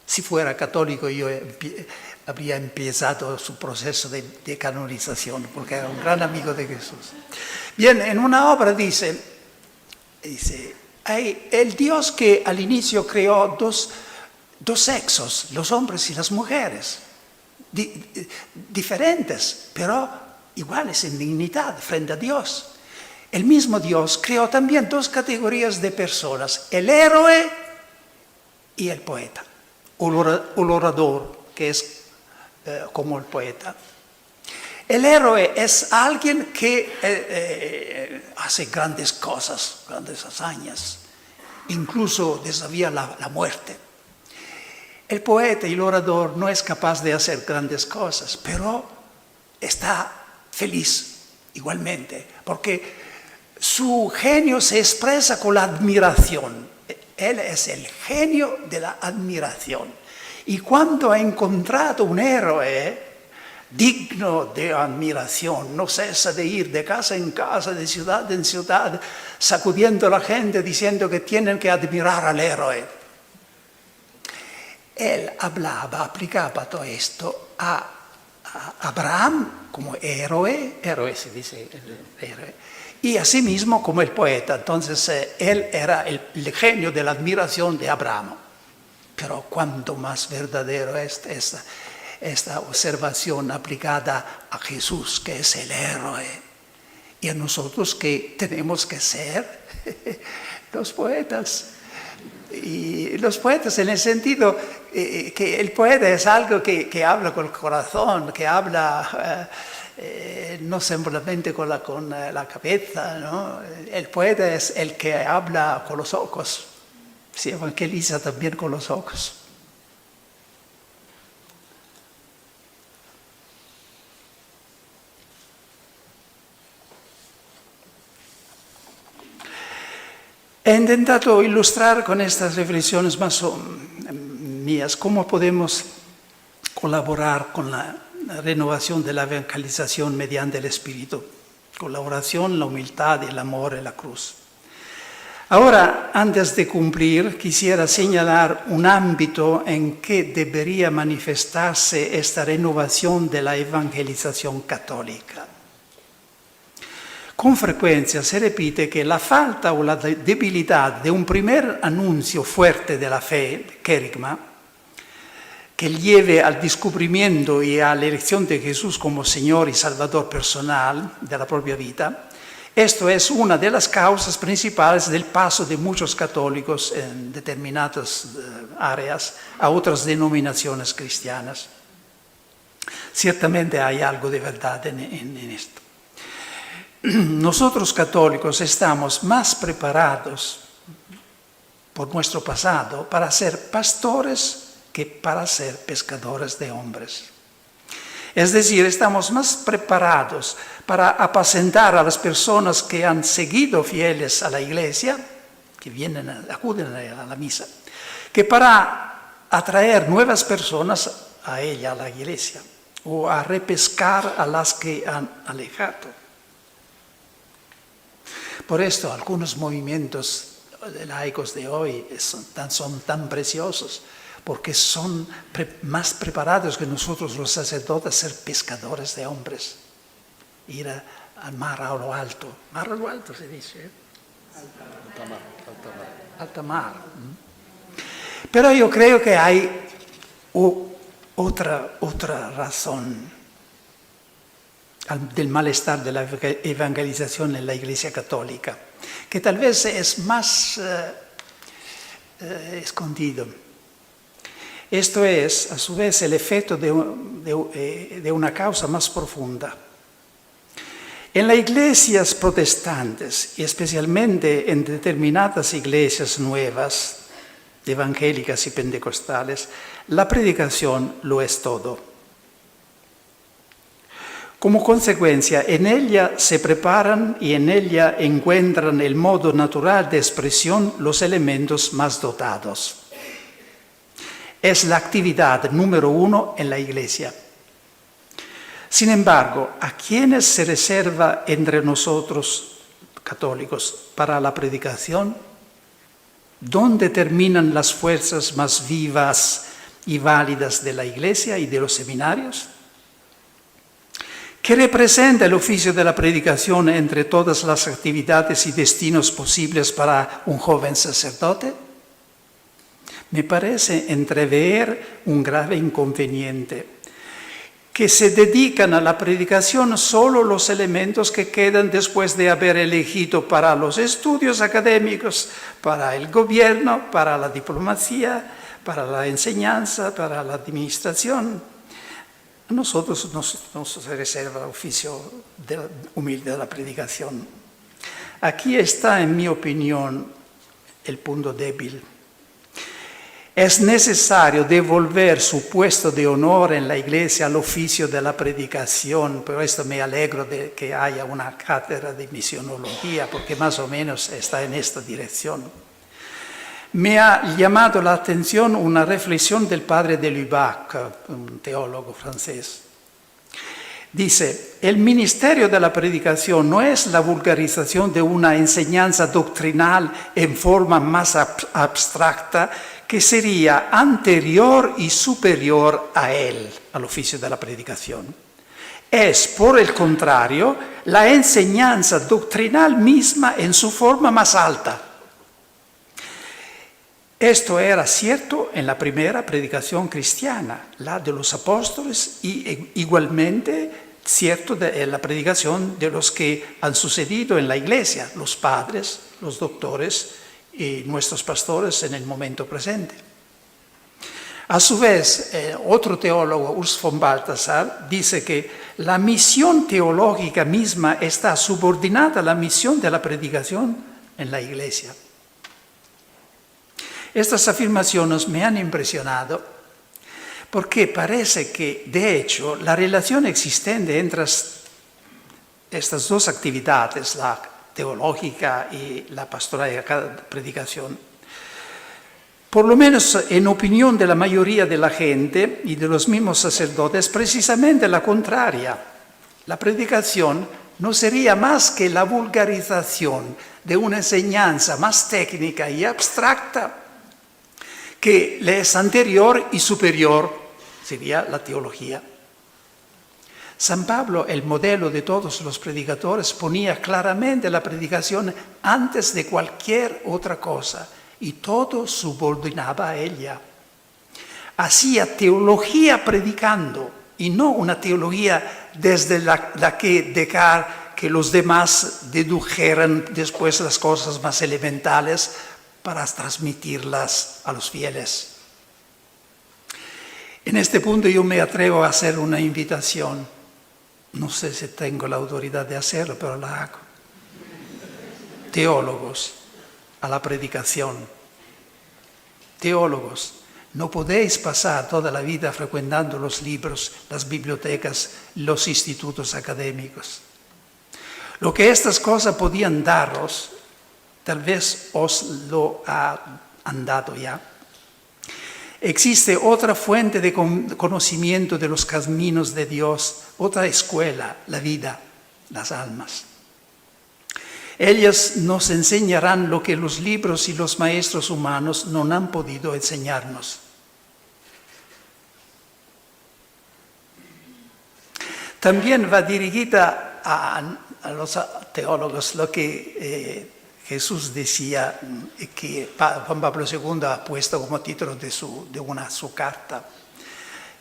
Si fuera católico, yo habría empezado su proceso de canonización, porque era un gran amigo de Jesús. Bien, en una obra dice, hay el Dios que al inicio creó dos sexos, los hombres y las mujeres, diferentes, pero iguales en dignidad frente a Dios. El mismo Dios creó también dos categorías de personas, el héroe y el poeta, o el orador, que es como el poeta. El héroe es alguien que hace grandes cosas, grandes hazañas, incluso desafía la muerte. El poeta y el orador no es capaz de hacer grandes cosas, pero está feliz igualmente, porque su genio se expresa con la admiración. Él es el genio de la admiración. Y cuando ha encontrado un héroe digno de admiración, no cesa de ir de casa en casa, de ciudad en ciudad, sacudiendo a la gente diciendo que tienen que admirar al héroe. Él aplicaba todo esto a Abraham como héroe se dice héroe, y asimismo como el poeta. Entonces él era el genio de la admiración de Abraham. Pero cuánto más verdadero es esta observación aplicada a Jesús, que es el héroe, y a nosotros que tenemos que ser los poetas. Y los poetas en el sentido que el poeta es algo que habla con el corazón, que habla no simplemente con la cabeza, ¿no? El poeta es el que habla con los ojos, se evangeliza también con los ojos. He intentado ilustrar con estas reflexiones más mías cómo podemos colaborar con la renovación de la evangelización mediante el Espíritu, con la oración, la humildad, el amor y la cruz. Ahora, antes de cumplir, quisiera señalar un ámbito en que debería manifestarse esta renovación de la evangelización católica. Con frecuencia se repite que la falta o la debilidad de un primer anuncio fuerte de la fe, querigma, que lleve al descubrimiento y a la elección de Jesús como Señor y Salvador personal de la propia vida, esto es una de las causas principales del paso de muchos católicos en determinadas áreas a otras denominaciones cristianas. Ciertamente hay algo de verdad en esto. Nosotros católicos estamos más preparados por nuestro pasado para ser pastores que para ser pescadores de hombres. Es decir, estamos más preparados para apacentar a las personas que han seguido fieles a la iglesia, que acuden a la misa, que para atraer nuevas personas a ella, a la iglesia, o a repescar a las que han alejado. Por esto, algunos movimientos laicos de hoy son tan preciosos, porque son más preparados que nosotros los sacerdotes a ser pescadores de hombres. Ir al mar a lo alto. Mar a lo alto se dice, ¿eh? Alta mar. Pero yo creo que hay otra razón del malestar de la evangelización en la Iglesia Católica, que tal vez es más escondido. Esto es, a su vez, el efecto de una causa más profunda. En las iglesias protestantes, y especialmente en determinadas iglesias nuevas, evangélicas y pentecostales, la predicación lo es todo. Como consecuencia, en ella se preparan y en ella encuentran el modo natural de expresión los elementos más dotados. Es la actividad número 1 en la iglesia. Sin embargo, ¿a quiénes se reserva entre nosotros, católicos, para la predicación? ¿Dónde terminan las fuerzas más vivas y válidas de la iglesia y de los seminarios? ¿Qué representa el oficio de la predicación entre todas las actividades y destinos posibles para un joven sacerdote? Me parece entrever un grave inconveniente, que se dedican a la predicación solo los elementos que quedan después de haber elegido para los estudios académicos, para el gobierno, para la diplomacia, para la enseñanza, para la administración. A nosotros nos reserva el oficio humilde de la predicación. Aquí está, en mi opinión, el punto débil. Es necesario devolver su puesto de honor en la iglesia al oficio de la predicación. Por esto me alegro de que haya una cátedra de misionología, porque más o menos está en esta dirección. Me ha llamado la atención una reflexión del padre de Lubac, un teólogo francés. Dice, el ministerio de la predicación no es la vulgarización de una enseñanza doctrinal en forma más abstracta que sería anterior y superior a él, al oficio de la predicación. Es, por el contrario, la enseñanza doctrinal misma en su forma más alta. Esto era cierto en la primera predicación cristiana, la de los apóstoles, y igualmente cierto en la predicación de los que han sucedido en la iglesia, los padres, los doctores y nuestros pastores en el momento presente. A su vez, otro teólogo, Urs von Balthasar, dice que la misión teológica misma está subordinada a la misión de la predicación en la Iglesia. Estas afirmaciones me han impresionado porque parece que, de hecho, la relación existente entre estas dos actividades, la teológica y la pastoral y la predicación, por lo menos en opinión de la mayoría de la gente y de los mismos sacerdotes, precisamente la contraria. La predicación no sería más que la vulgarización de una enseñanza más técnica y abstracta que le es anterior y superior, sería la teología. San Pablo, el modelo de todos los predicadores, ponía claramente la predicación antes de cualquier otra cosa y todo subordinaba a ella. Hacía teología predicando y no una teología desde la que dejar que los demás dedujeran después las cosas más elementales para transmitirlas a los fieles. En este punto yo me atrevo a hacer una invitación. No sé si tengo la autoridad de hacerlo, pero la hago. Teólogos, a la predicación. Teólogos, no podéis pasar toda la vida frecuentando los libros, las bibliotecas, los institutos académicos. Lo que estas cosas podían daros, tal vez os lo han dado ya. Existe otra fuente de conocimiento de los caminos de Dios, otra escuela, la vida, las almas. Ellas nos enseñarán lo que los libros y los maestros humanos no han podido enseñarnos. También va dirigida a los teólogos lo que Jesús decía, que Juan Pablo II ha puesto como título de su carta.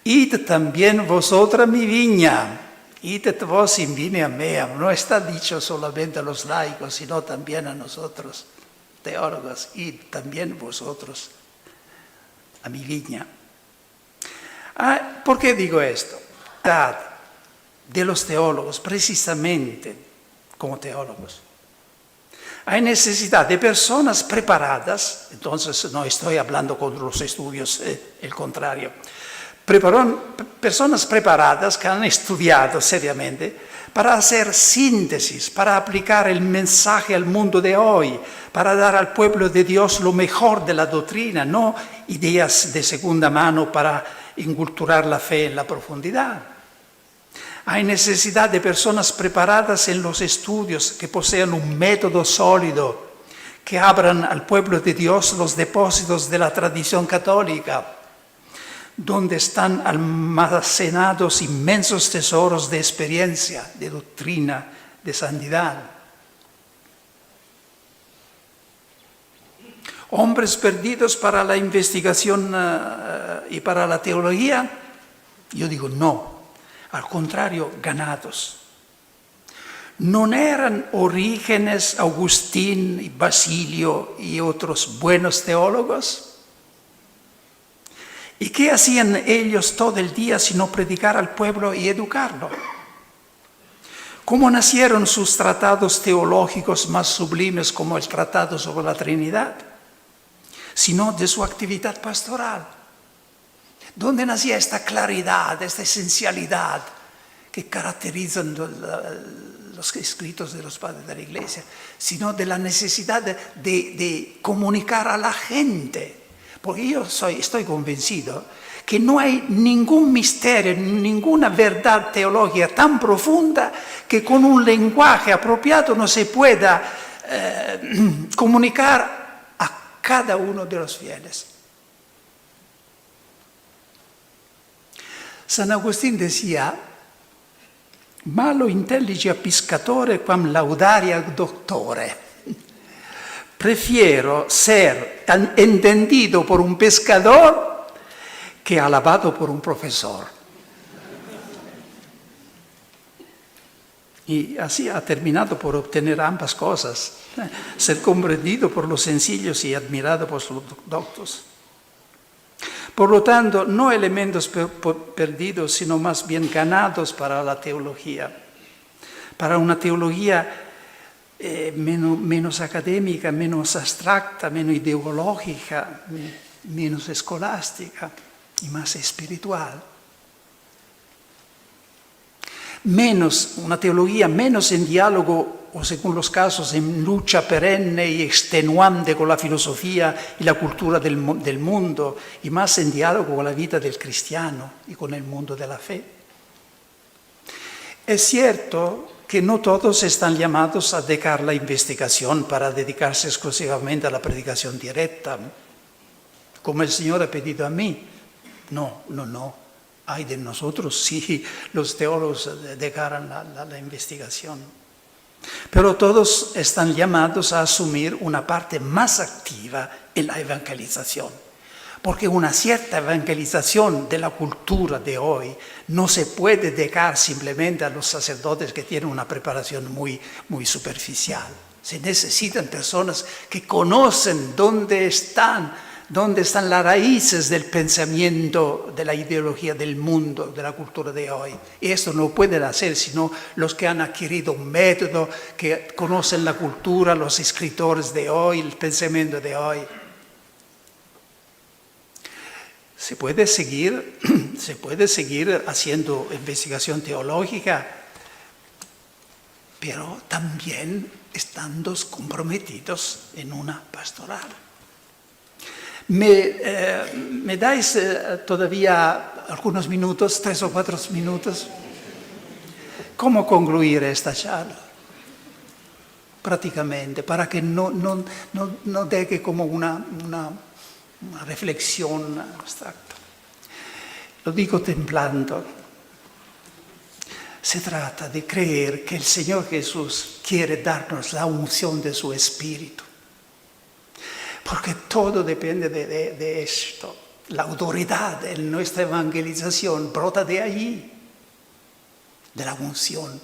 Id también vosotras mi viña, id vos in vinea mea. No está dicho solamente a los laicos, sino también a nosotros, teólogos. Id también vosotros a mi viña. ¿Por qué digo esto? De los teólogos, precisamente como teólogos. Hay necesidad de personas preparadas, entonces no estoy hablando con los estudios, el contrario, personas preparadas que han estudiado seriamente para hacer síntesis, para aplicar el mensaje al mundo de hoy, para dar al pueblo de Dios lo mejor de la doctrina, no ideas de segunda mano para inculturar la fe en la profundidad. Hay necesidad de personas preparadas en los estudios, que posean un método sólido, que abran al pueblo de Dios los depósitos de la tradición católica, donde están almacenados inmensos tesoros de experiencia, de doctrina, de santidad. Hombres perdidos para la investigación y para la teología, yo digo no. Al contrario, ganados. ¿No eran Orígenes, Agustín, Basilio y otros buenos teólogos? ¿Y qué hacían ellos todo el día sino predicar al pueblo y educarlo? ¿Cómo nacieron sus tratados teológicos más sublimes como el Tratado sobre la Trinidad? Sino de su actividad pastoral. ¿Dónde nacía esta claridad, esta esencialidad que caracterizan los escritos de los padres de la Iglesia? Sino de la necesidad de comunicar a la gente. Porque yo estoy convencido que no hay ningún misterio, ninguna verdad teológica tan profunda que con un lenguaje apropiado no se pueda comunicar a cada uno de los fieles. San Agustín decía, malo intelligia piscatore quam laudaria doctore. Prefiero ser tan entendido por un pescador que alabado por un profesor. Y así ha terminado por obtener ambas cosas, ser comprendido por los sencillos y admirado por los doctos. Por lo tanto, no elementos perdidos, sino más bien ganados para la teología. Para una teología menos académica, menos abstracta, menos ideológica, menos escolástica y más espiritual. Una teología menos en diálogo o, según los casos, en lucha perenne y extenuante con la filosofía y la cultura del mundo, y más en diálogo con la vida del cristiano y con el mundo de la fe. Es cierto que no todos están llamados a dejar la investigación para dedicarse exclusivamente a la predicación directa, como el Señor ha pedido a mí. No. Ay de nosotros si los teólogos dejaran la investigación. Pero todos están llamados a asumir una parte más activa en la evangelización. Porque una cierta evangelización de la cultura de hoy no se puede dejar simplemente a los sacerdotes que tienen una preparación muy superficial. Se necesitan personas que conocen dónde están las raíces del pensamiento, de la ideología del mundo, de la cultura de hoy. Y esto no pueden hacer sino los que han adquirido un método, que conocen la cultura, los escritores de hoy, el pensamiento de hoy. Se puede seguir haciendo investigación teológica, pero también estando comprometidos en una pastoral. ¿Me dais todavía algunos minutos, 3 o 4 minutos? ¿Cómo concluir esta charla? Prácticamente, para que no deje como una reflexión abstracta. Lo digo temblando. Se trata de creer que el Señor Jesús quiere darnos la unción de su Espíritu. Porque todo depende de esto. La autoridad en nuestra evangelización brota de allí, de la unción.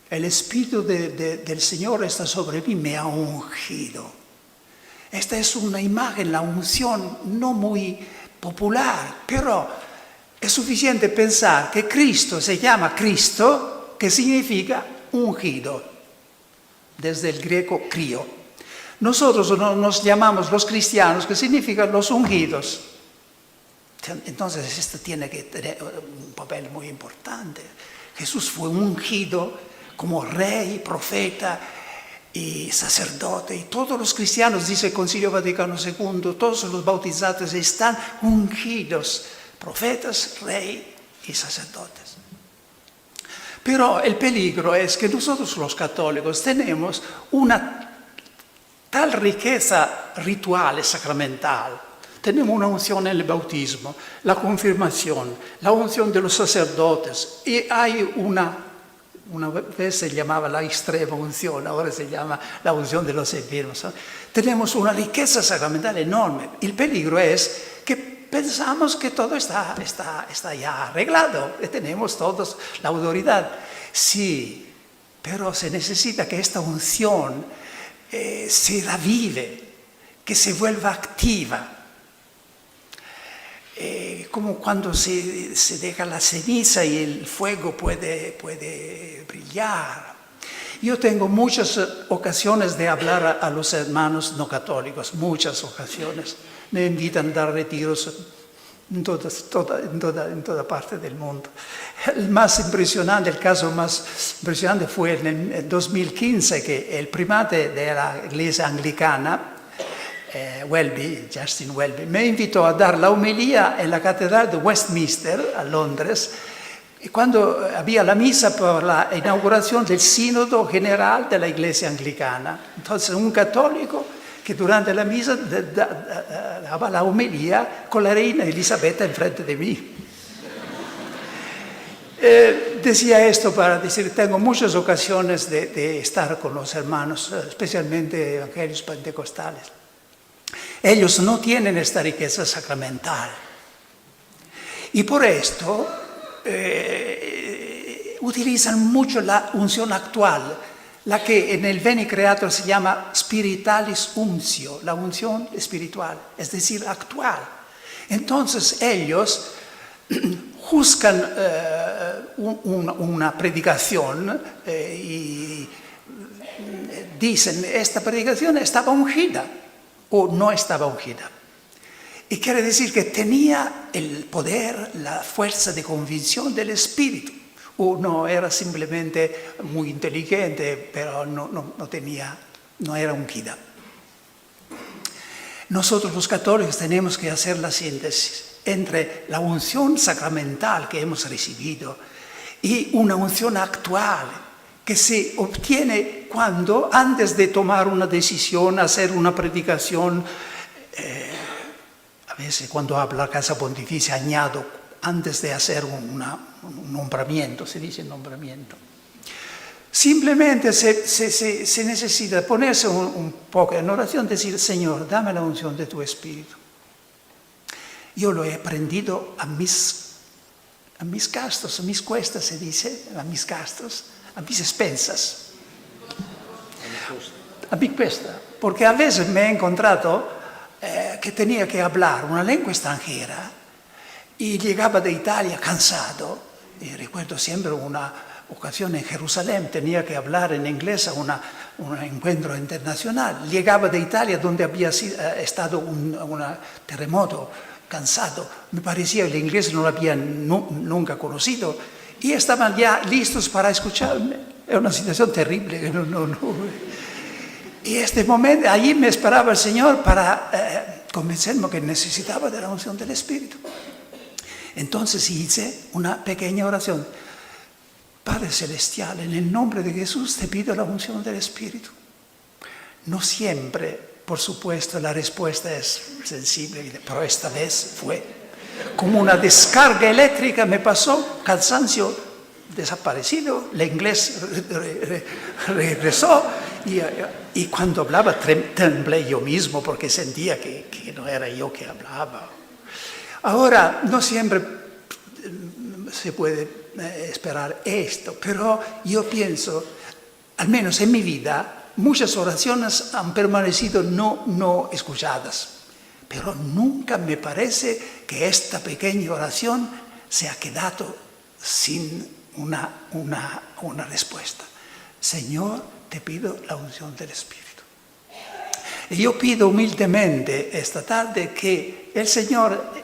El Espíritu del Señor está sobre mí, me ha ungido. Esta es una imagen, la unción, no muy popular, pero es suficiente pensar que Cristo se llama Cristo, que significa ungido, desde el griego crio. Nosotros nos llamamos los cristianos, que significan los ungidos. Entonces esto tiene que tener un papel muy importante. Jesús fue ungido como rey, profeta y sacerdote. Y todos los cristianos, dice el Concilio Vaticano II, todos los bautizados están ungidos, profetas, rey y sacerdotes. Pero el peligro es que nosotros los católicos tenemos una tal riqueza ritual y sacramental. Tenemos una unción en el bautismo, la confirmación, la unción de los sacerdotes. Y hay una vez se llamaba la extrema unción, ahora se llama la unción de los enfermos. Tenemos una riqueza sacramental enorme. El peligro es que pensamos que todo está ya arreglado, que tenemos todos la autoridad. Sí, pero se necesita que esta unción se revive, que se vuelva activa. Como cuando se deja la ceniza y el fuego puede brillar. Yo tengo muchas ocasiones de hablar a los hermanos no católicos, muchas ocasiones. Me invitan a dar retiros en toda parte del mundo. El caso más impresionante fue en el 2015, que el primate de la Iglesia Anglicana, Justin Welby, me invitó a dar la homilía en la Catedral de Westminster, a Londres, cuando había la misa por la inauguración del Sínodo General de la Iglesia Anglicana. Entonces, un católico que durante la misa daba la homilía con la reina Elisabetta enfrente de mí. Decía esto para decir, tengo muchas ocasiones de estar con los hermanos, especialmente evangélicos pentecostales. Ellos no tienen esta riqueza sacramental. Y por esto utilizan mucho la unción actual, la que en el Veni Creator se llama spiritualis unctio, la unción espiritual, es decir, actual. Entonces ellos juzgan una predicación y dicen, esta predicación estaba ungida o no estaba ungida. Y quiere decir que tenía el poder, la fuerza de convicción del Espíritu. O no era simplemente muy inteligente, pero no era ungida. Nosotros los católicos tenemos que hacer la síntesis entre la unción sacramental que hemos recibido y una unción actual que se obtiene cuando, antes de tomar una decisión, hacer una predicación, a veces cuando hablo la Casa Pontificia añado, antes de hacer un nombramiento, se dice nombramiento. Simplemente se necesita ponerse un poco en oración, decir, Señor, dame la unción de tu Espíritu. Yo lo he aprendido a mis gastos, a mis cuestas, se dice, a mis gastos, a mis expensas. A mi cuesta, porque a veces me he encontrado que tenía que hablar una lengua extranjera y llegaba de Italia cansado, y recuerdo siempre una ocasión en Jerusalén, tenía que hablar en inglés a un encuentro internacional. Llegaba de Italia donde había estado un terremoto, cansado, me parecía que el inglés no lo habían nunca conocido y estaban ya listos para escucharme. Era una situación terrible. Y este momento, allí me esperaba el Señor para convencerme que necesitaba de la unción del Espíritu. Entonces hice una pequeña oración. Padre Celestial, en el nombre de Jesús te pido la unción del Espíritu. No siempre, por supuesto, la respuesta es sensible, pero esta vez fue como una descarga eléctrica, me pasó, cansancio desaparecido, el inglés regresó y cuando hablaba temblé yo mismo porque sentía que no era yo que hablaba. Ahora, no siempre se puede esperar esto, pero yo pienso, al menos en mi vida, muchas oraciones han permanecido no escuchadas, pero nunca me parece que esta pequeña oración se ha quedado sin una respuesta. Señor, te pido la unción del Espíritu. Y yo pido humildemente esta tarde que el Señor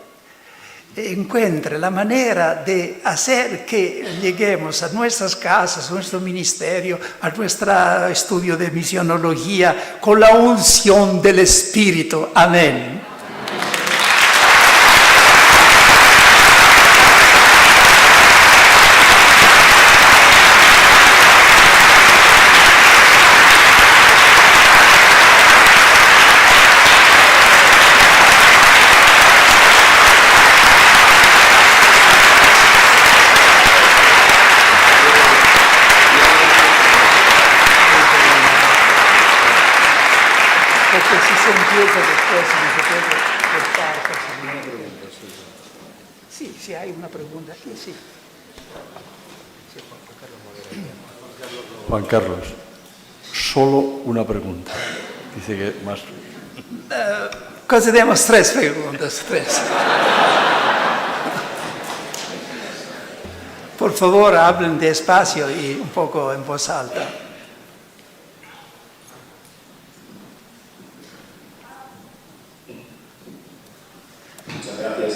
encuentre la manera de hacer que lleguemos a nuestras casas, a nuestro ministerio, a nuestro estudio de misionología con la unción del Espíritu. Amén. Porque si se empieza después, no se puede cortar fácilmente. Sí, hay una pregunta aquí, sí. Juan Carlos, solo una pregunta. Dice que más... Consideremos 3 preguntas, 3. Por favor, hablen despacio y un poco en voz alta. Muchas gracias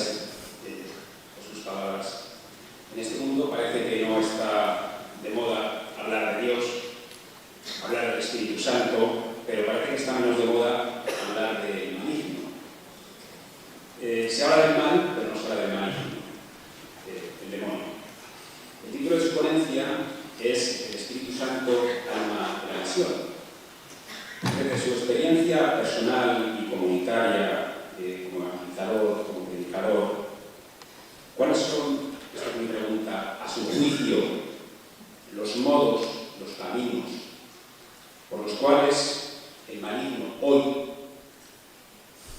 por sus palabras. En este mundo parece que no está de moda hablar de Dios, hablar del Espíritu Santo, pero parece que está menos de moda hablar del maligno. Se habla del mal, pero no se habla del maligno, el demonio. El título de su ponencia es El Espíritu Santo, alma de la misión. Desde su experiencia personal y comunitaria como evangelizador, como predicador, ¿cuáles son, esta es mi pregunta, a su juicio, los modos, los caminos por los cuales el maligno hoy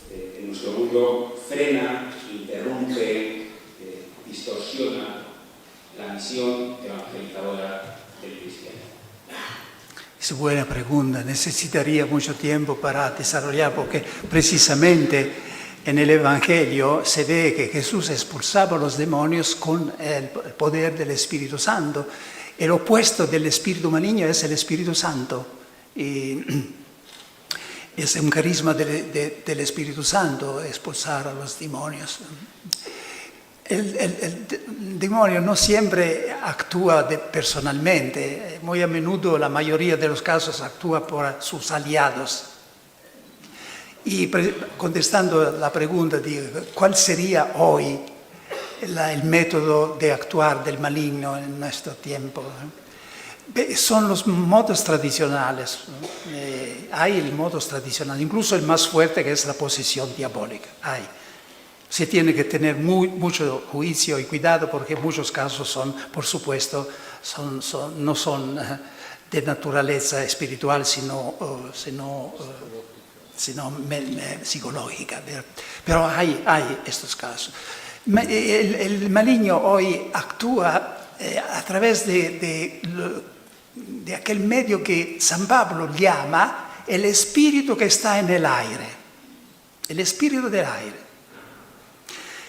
en nuestro mundo frena, interrumpe, distorsiona la misión evangelizadora del cristiano? Es buena pregunta, necesitaría mucho tiempo para desarrollar porque precisamente En el Evangelio se ve que Jesús expulsaba los demonios con el poder del Espíritu Santo. El opuesto del espíritu maligno es el Espíritu Santo. Y es un carisma del Espíritu Santo expulsar a los demonios. El demonio no siempre actúa personalmente. Muy a menudo, la mayoría de los casos, actúa por sus aliados. Y contestando la pregunta de cuál sería hoy el método de actuar del maligno en nuestro tiempo, son los modos tradicionales. Hay el modo tradicional, incluso el más fuerte, que es la posesión diabólica. Se tiene que tener mucho juicio y cuidado, porque en muchos casos son, por supuesto, no son de naturaleza espiritual, sino psicológica. Pero hay estos casos. El maligno hoy actúa a través de aquel medio que San Pablo llama el espíritu que está en el aire. El espíritu del aire.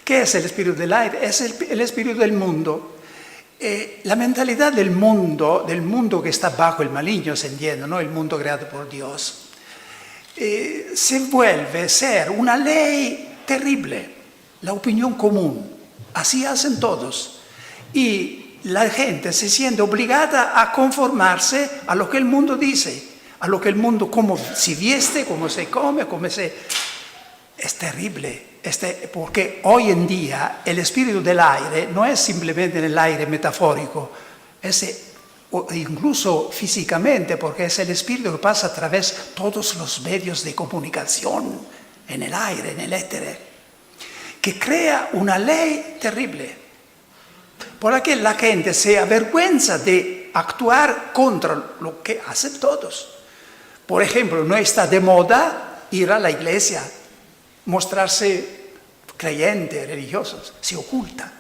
¿Qué es el espíritu del aire? Es el espíritu del mundo. La mentalidad del mundo que está bajo el maligno, se entiende, ¿no? El mundo creado por Dios. Se vuelve a ser una ley terrible, la opinión común. Así hacen todos. Y la gente se siente obligada a conformarse a lo que el mundo dice, a lo que el mundo, cómo se vieste, cómo se come, Es terrible, porque hoy en día el espíritu del aire no es simplemente el aire metafórico, es incluso físicamente, porque es el espíritu que pasa a través de todos los medios de comunicación, en el aire, en el éter, que crea una ley terrible, por la que la gente se avergüenza de actuar contra lo que hacen todos. Por ejemplo, no está de moda ir a la iglesia, mostrarse creyentes, religiosos, se oculta.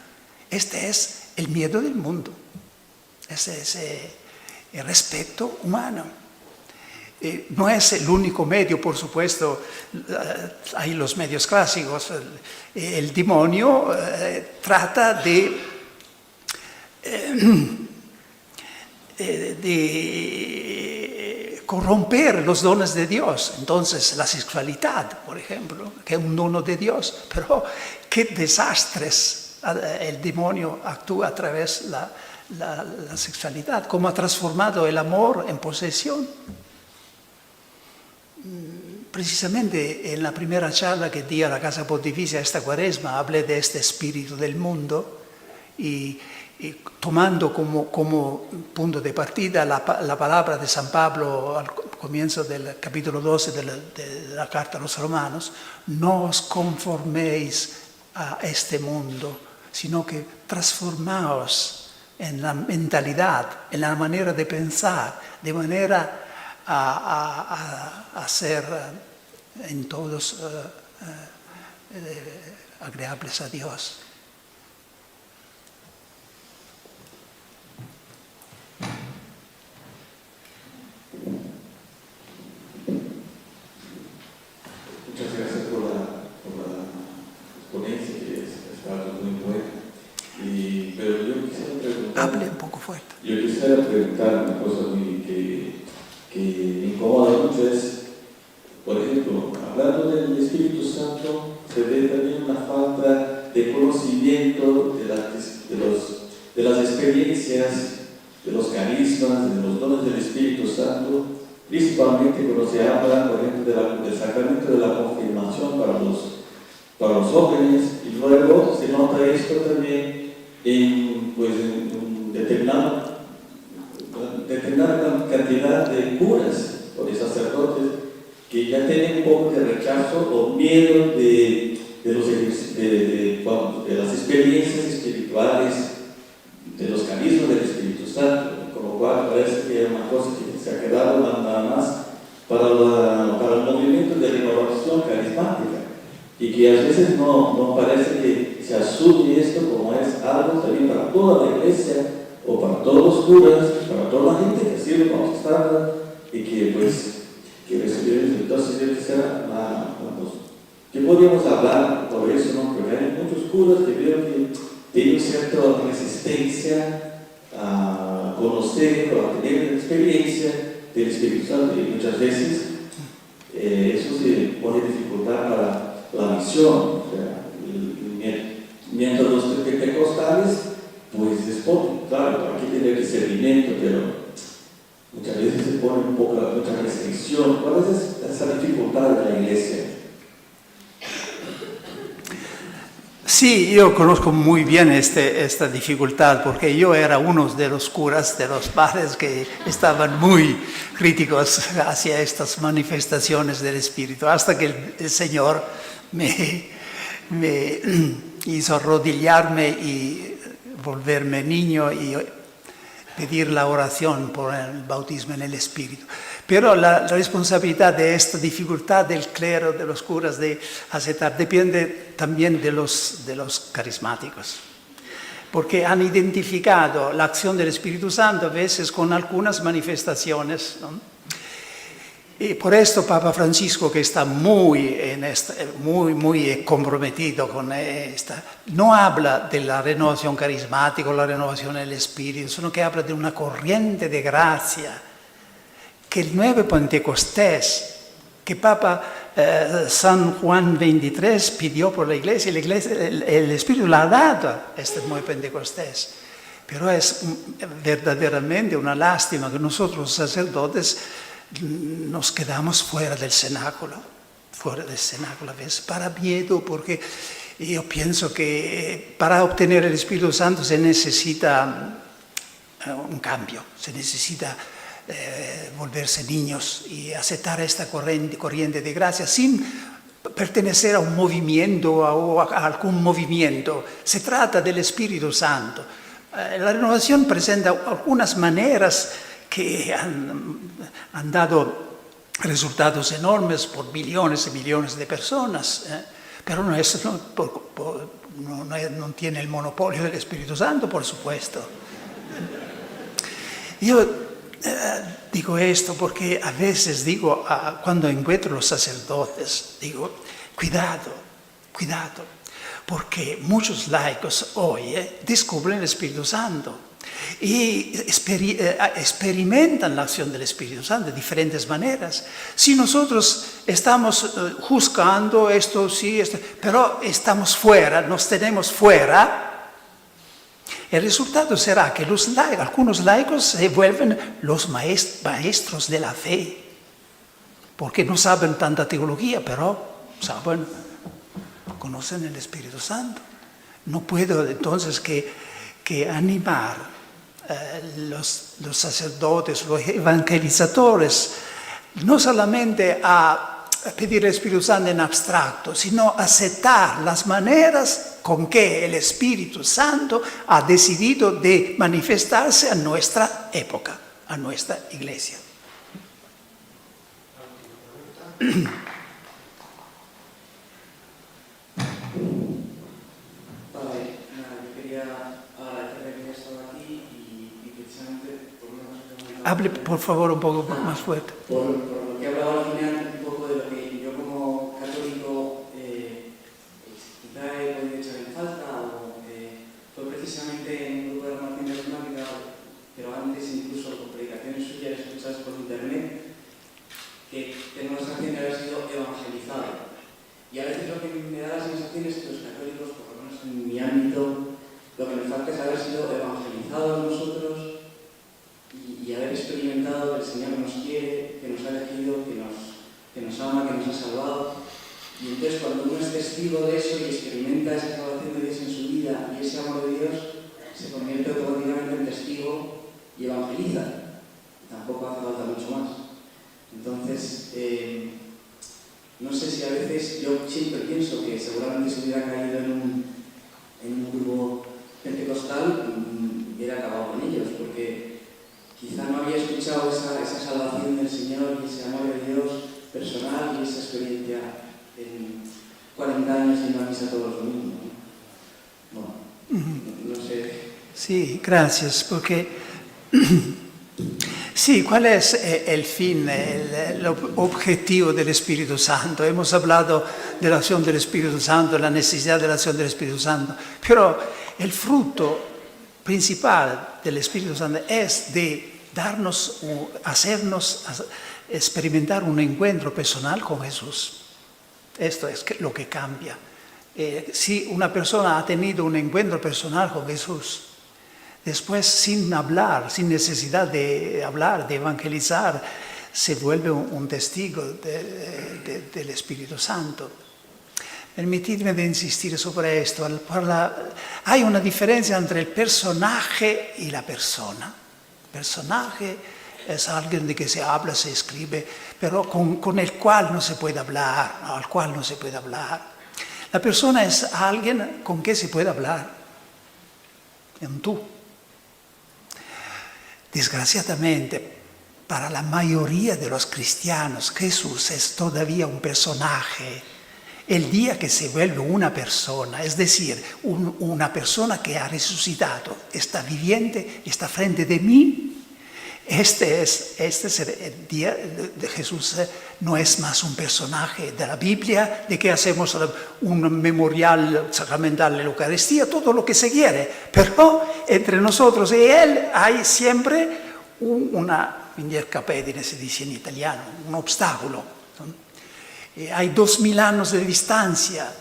Este es el miedo del mundo. Ese es el respeto humano. No es el único medio, por supuesto. Hay los medios clásicos. El demonio trata de corromper los dones de Dios. Entonces, la sexualidad, por ejemplo, que es un dono de Dios, pero qué desastres el demonio actúa a través de la sexualidad, cómo ha transformado el amor en posesión. Precisamente en la primera charla que di a la Casa Pontificia esta Cuaresma hablé de este espíritu del mundo y tomando como punto de partida la palabra de San Pablo al comienzo del capítulo 12 de la Carta a los Romanos: no os conforméis a este mundo, sino que transformaos en la mentalidad, en la manera de pensar, de manera a ser en todos agradables a Dios. Muchas gracias por la ponencia, que está muy buena. Pero yo quisiera preguntar... Hable un poco fuerte. Yo quisiera preguntar una cosa que me incomoda mucho, es, por ejemplo, hablando del Espíritu Santo, se ve también una falta de conocimiento de las experiencias, de los carismas, de los dones del Espíritu Santo, principalmente cuando se habla, por ejemplo, del sacramento de la confirmación para los jóvenes, y luego se nota esto también en determinada cantidad de curas o de sacerdotes que ya tienen un poco de rechazo o miedo de las experiencias espirituales, de los carismas del Espíritu Santo, con lo cual parece que es una cosa que se ha quedado nada más para el movimiento de renovación carismática, y que a veces no parece que se asume esto como es algo también para toda la iglesia, o para todos los curas, para toda la gente que sirve como está y que recibir. Entonces yo quisiera, ¿qué podríamos hablar por eso, ¿no? Porque hay muchos curas que veo que tienen cierta resistencia a conocer o a tener experiencia del Espíritu Santo, y muchas veces eso se pone dificultad para la misión. O sea, mientras los pentecostales, pues es poco, claro, aquí tiene discernimiento, pero muchas veces se pone mucha restricción. ¿Cuál es esa dificultad de la iglesia? Sí, yo conozco muy bien esta dificultad porque yo era uno de los curas, de los padres que estaban muy críticos hacia estas manifestaciones del Espíritu, hasta que el Señor me hizo arrodillarme y volverme niño y pedir la oración por el bautismo en el Espíritu. Pero la responsabilidad de esta dificultad del clero, de los curas, de aceptar, depende también de los carismáticos. Porque han identificado la acción del Espíritu Santo a veces con algunas manifestaciones, ¿no? Y por esto Papa Francisco, que está muy comprometido con esta, no habla de la renovación carismática o la renovación del Espíritu, sino que habla de una corriente de gracia que el nuevo Pentecostés, que Papa San Juan XXIII pidió por la Iglesia, el Espíritu la ha dado, este nuevo Pentecostés. Pero es verdaderamente una lástima que nosotros los sacerdotes nos quedamos fuera del cenáculo a veces para miedo, porque yo pienso que para obtener el Espíritu Santo se necesita un cambio, se necesita volverse niños y aceptar esta corriente de gracia sin pertenecer a un movimiento o a algún movimiento. Se trata del Espíritu Santo. La renovación presenta algunas maneras que han dado resultados enormes por millones y millones de personas, pero no tiene el monopolio del Espíritu Santo, por supuesto. Yo digo esto porque a veces digo, cuando encuentro los sacerdotes, digo, cuidado, porque muchos laicos hoy descubren el Espíritu Santo y experimentan la acción del Espíritu Santo de diferentes maneras. Si nosotros estamos juzgando esto, sí, pero estamos fuera, nos tenemos fuera, el resultado será que algunos laicos se vuelven los maestros de la fe, porque no saben tanta teología, pero conocen el Espíritu Santo. No puedo entonces que animar los sacerdotes, los evangelizadores, no solamente a pedir el Espíritu Santo en abstracto, sino aceptar las maneras con que el Espíritu Santo ha decidido de manifestarse a nuestra época, a nuestra iglesia. Hable, por favor, un poco más fuerte. Por lo que hablaba al final, un poco de lo que yo como católico quizá he podido echar en falta, o fue precisamente en un grupo de formación carismática, pero antes incluso con predicaciones suyas escuchadas por internet, que tengo la sensación de haber sido evangelizado. Y a veces lo que me da la sensación es que los católicos, por lo menos en mi ámbito, lo que nos falta es haber sido evangelizados nosotros y haber experimentado que el Señor nos quiere, que nos ha elegido, que nos ama, que nos ha salvado. Y entonces cuando uno es testigo de eso y experimenta esa salvación de Dios en su vida y ese amor de Dios, se convierte automáticamente en testigo y evangeliza. Tampoco hace falta mucho más. Entonces, no sé si a veces, yo siempre pienso que seguramente si hubiera caído en un grupo pentecostal, hubiera acabado con ellos, porque quizá no había escuchado esa salvación del Señor y ese amor de Dios personal y esa experiencia en 40 años yendo a misa todos los domingos. Bueno, no sé. Sí, gracias, porque Sí, ¿cuál es el fin, el objetivo del Espíritu Santo? Hemos hablado de la acción del Espíritu Santo, la necesidad de la acción del Espíritu Santo, pero el fruto principal del Espíritu Santo es de hacernos experimentar un encuentro personal con Jesús. Esto es lo que cambia. Si una persona ha tenido un encuentro personal con Jesús, después sin hablar, sin necesidad de hablar, de evangelizar, se vuelve un testigo del Espíritu Santo. Permitidme de insistir sobre esto. Hay una diferencia entre el personaje y la persona. El personaje es alguien de que se habla, se escribe, pero con el cual no se puede hablar, o al cual no se puede hablar. La persona es alguien con que se puede hablar, en tú. Desgraciadamente, para la mayoría de los cristianos, Jesús es todavía un personaje. El día que se vuelve una persona, es decir, una persona que ha resucitado, está viviente, está frente de mí, este es el día de Jesús. No es más un personaje de la Biblia, de que hacemos un memorial sacramental de la Eucaristía, todo lo que se quiere, pero entre nosotros y Él hay siempre una intercapedine, se dice en italiano, un obstáculo. Hay 2000 años de distancia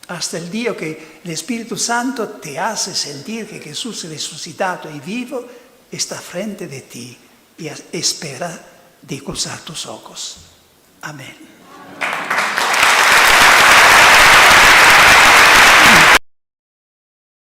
hasta el día que el Espíritu Santo te hace sentir que Jesús resucitado y vivo está frente de ti y espera de cruzar tus ojos. Amén.